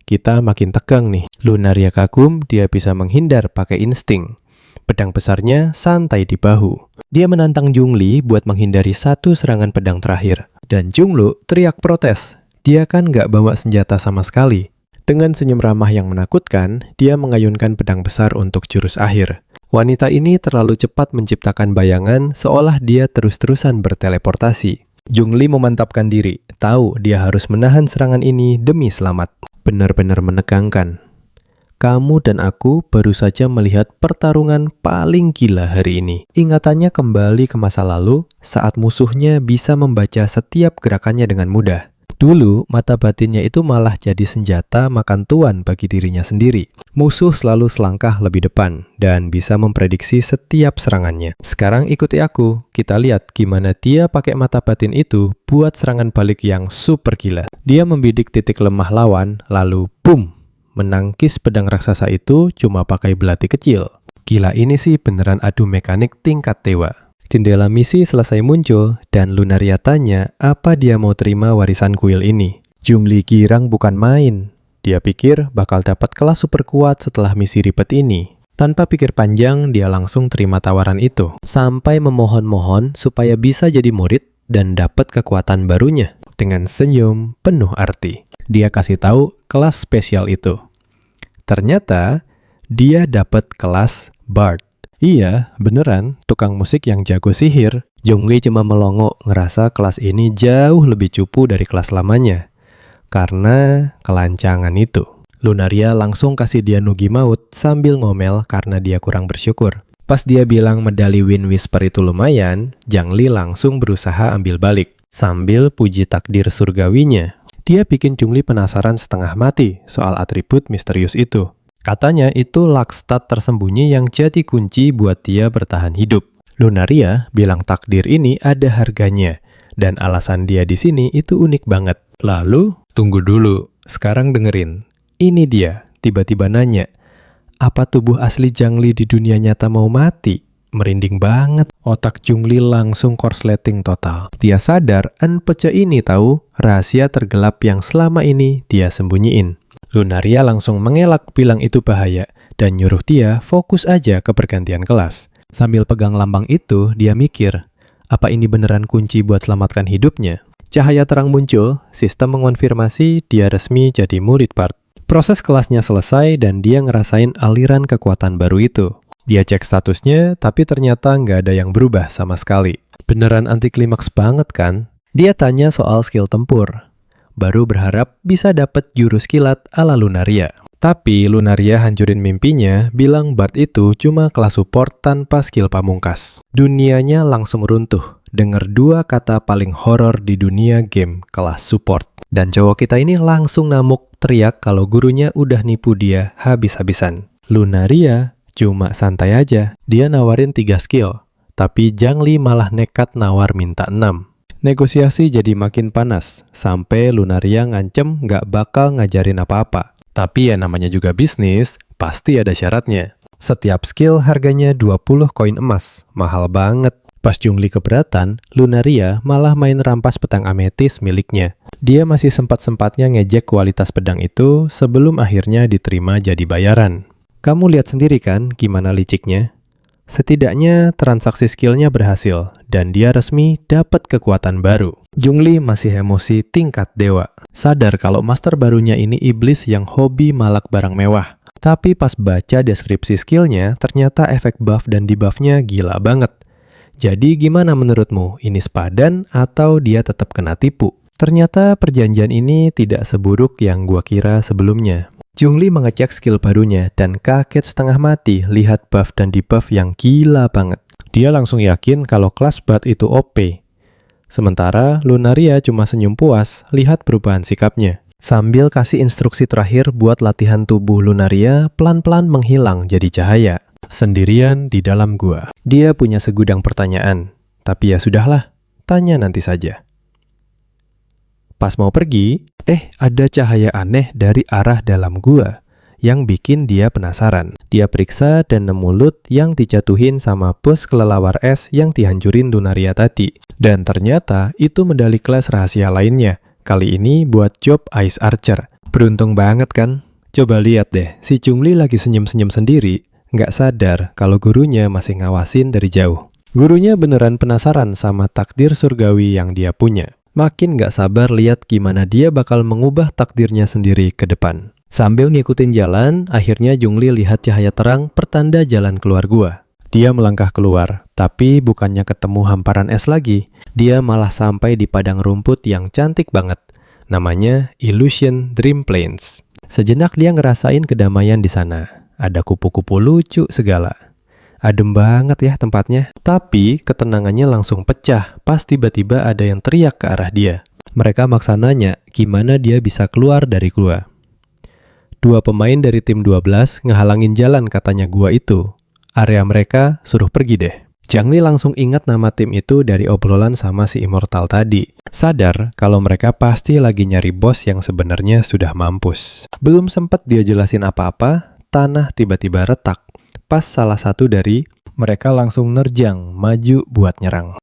Kita makin tegang nih. Lunaria kagum dia bisa menghindar pakai insting. Pedang besarnya santai di bahu. Dia menantang Zhongli buat menghindari satu serangan pedang terakhir. Dan Zhonglu teriak protes. Dia kan nggak bawa senjata sama sekali. Dengan senyum ramah yang menakutkan, dia mengayunkan pedang besar untuk jurus akhir. Wanita ini terlalu cepat menciptakan bayangan seolah dia terus-terusan berteleportasi. Zhongli memantapkan diri, tahu dia harus menahan serangan ini demi selamat. Benar-benar menegangkan. Kamu dan aku baru saja melihat pertarungan paling gila hari ini. Ingatannya kembali ke masa lalu saat musuhnya bisa membaca setiap gerakannya dengan mudah. Dulu, mata batinnya itu malah jadi senjata makan tuan bagi dirinya sendiri. Musuh selalu selangkah lebih depan dan bisa memprediksi setiap serangannya. Sekarang ikuti aku, kita lihat gimana dia pakai mata batin itu buat serangan balik yang super gila. Dia membidik titik lemah lawan, lalu boom! Menangkis pedang raksasa itu cuma pakai belati kecil. Gila ini sih beneran adu mekanik tingkat dewa. Jendela misi selesai muncul, dan Lunaria tanya apa dia mau terima warisan kuil ini. Zhongli girang bukan main. Dia pikir bakal dapat kelas super kuat setelah misi ribet ini. Tanpa pikir panjang, dia langsung terima tawaran itu. Sampai memohon-mohon supaya bisa jadi murid dan dapat kekuatan barunya. Dengan senyum penuh arti. Dia kasih tahu kelas spesial itu. Ternyata, dia dapat kelas Bard. Iya, beneran, tukang musik yang jago sihir. Zhongli cuma melongo ngerasa kelas ini jauh lebih cupu dari kelas lamanya. Karena kelancangan itu. Lunaria langsung kasih dia nugi maut sambil ngomel karena dia kurang bersyukur. Pas dia bilang medali Wind Whisper itu lumayan, Zhang Li langsung berusaha ambil balik. Sambil puji takdir surgawinya. Dia bikin Zhongli penasaran setengah mati soal atribut misterius itu. Katanya itu Lakstat tersembunyi yang jadi kunci buat dia bertahan hidup. Lunaria bilang takdir ini ada harganya, dan alasan dia di sini itu unik banget. Lalu, tunggu dulu, sekarang dengerin. Ini dia, tiba-tiba nanya, apa tubuh asli Zhang Li di dunia nyata mau mati? Merinding banget. Otak Zhongli langsung korsleting total. Dia sadar, NPC ini tahu rahasia tergelap yang selama ini dia sembunyiin. Lunaria langsung mengelak bilang itu bahaya dan nyuruh dia fokus aja ke pergantian kelas. Sambil pegang lambang itu, dia mikir, apa ini beneran kunci buat selamatkan hidupnya? Cahaya terang muncul, sistem mengonfirmasi dia resmi jadi murid Bard. Proses kelasnya selesai dan dia ngerasain aliran kekuatan baru itu. Dia cek statusnya, tapi ternyata nggak ada yang berubah sama sekali. Beneran anti klimaks banget kan? Dia tanya soal skill tempur. Baru berharap bisa dapat jurus kilat ala Lunaria. Tapi Lunaria hancurin mimpinya, bilang Bard itu cuma kelas support tanpa skill pamungkas. Dunianya langsung runtuh, denger dua kata paling horor di dunia game, kelas support. Dan cowok kita ini langsung namuk teriak kalau gurunya udah nipu dia habis-habisan. Lunaria cuma santai aja, dia nawarin 3 skill. Tapi Zhang Li malah nekat nawar minta 6. Negosiasi jadi makin panas, sampai Lunaria ngancem nggak bakal ngajarin apa-apa. Tapi ya namanya juga bisnis, pasti ada syaratnya. Setiap skill harganya 20 koin emas, mahal banget. Pas Zhongli keberatan, Lunaria malah main rampas pedang ametis miliknya. Dia masih sempat-sempatnya ngejek kualitas pedang itu sebelum akhirnya diterima jadi bayaran. Kamu lihat sendiri kan gimana liciknya? Setidaknya transaksi skillnya berhasil, dan dia resmi dapat kekuatan baru. Zhongli masih emosi tingkat dewa. Sadar kalau master barunya ini iblis yang hobi malak barang mewah. Tapi pas baca deskripsi skillnya, ternyata efek buff dan debuffnya gila banget. Jadi gimana menurutmu? Ini sepadan atau dia tetap kena tipu? Ternyata perjanjian ini tidak seburuk yang gua kira sebelumnya. Zhongli mengecek skill barunya dan kaget setengah mati lihat buff dan debuff yang gila banget. Dia langsung yakin kalau kelas bat itu OP. Sementara Lunaria cuma senyum puas lihat perubahan sikapnya. Sambil kasih instruksi terakhir buat latihan tubuh Lunaria pelan-pelan menghilang jadi cahaya. Sendirian di dalam gua. Dia punya segudang pertanyaan. Tapi ya sudahlah, tanya nanti saja. Pas mau pergi, ada cahaya aneh dari arah dalam gua yang bikin dia penasaran. Dia periksa dan nemu loot yang dijatuhin sama bos kelelawar es yang dihancurin Lunaria tadi. Dan ternyata itu medali kelas rahasia lainnya. Kali ini buat job Ice Archer. Beruntung banget kan? Coba lihat deh, si Zhongli lagi senyum-senyum sendiri, nggak sadar kalau gurunya masih ngawasin dari jauh. Gurunya beneran penasaran sama takdir surgawi yang dia punya. Makin nggak sabar lihat gimana dia bakal mengubah takdirnya sendiri ke depan. Sambil ngikutin jalan, akhirnya Zhongli lihat cahaya terang pertanda jalan keluar gua. Dia melangkah keluar, tapi bukannya ketemu hamparan es lagi, dia malah sampai di padang rumput yang cantik banget. Namanya Illusion Dream Plains. Sejenak dia ngerasain kedamaian di sana. Ada kupu-kupu lucu segala. Adem banget ya tempatnya. Tapi ketenangannya langsung pecah pas tiba-tiba ada yang teriak ke arah dia. Mereka maksa nanya gimana dia bisa keluar dari gua. Dua pemain dari tim 12 ngehalangin jalan katanya gua itu. Area mereka suruh pergi deh. Zhongli langsung ingat nama tim itu dari obrolan sama si Immortal tadi. Sadar kalau mereka pasti lagi nyari bos yang sebenarnya sudah mampus. Belum sempat dia jelasin apa-apa, tanah tiba-tiba retak. Pas salah satu dari mereka langsung nerjang maju buat nyerang.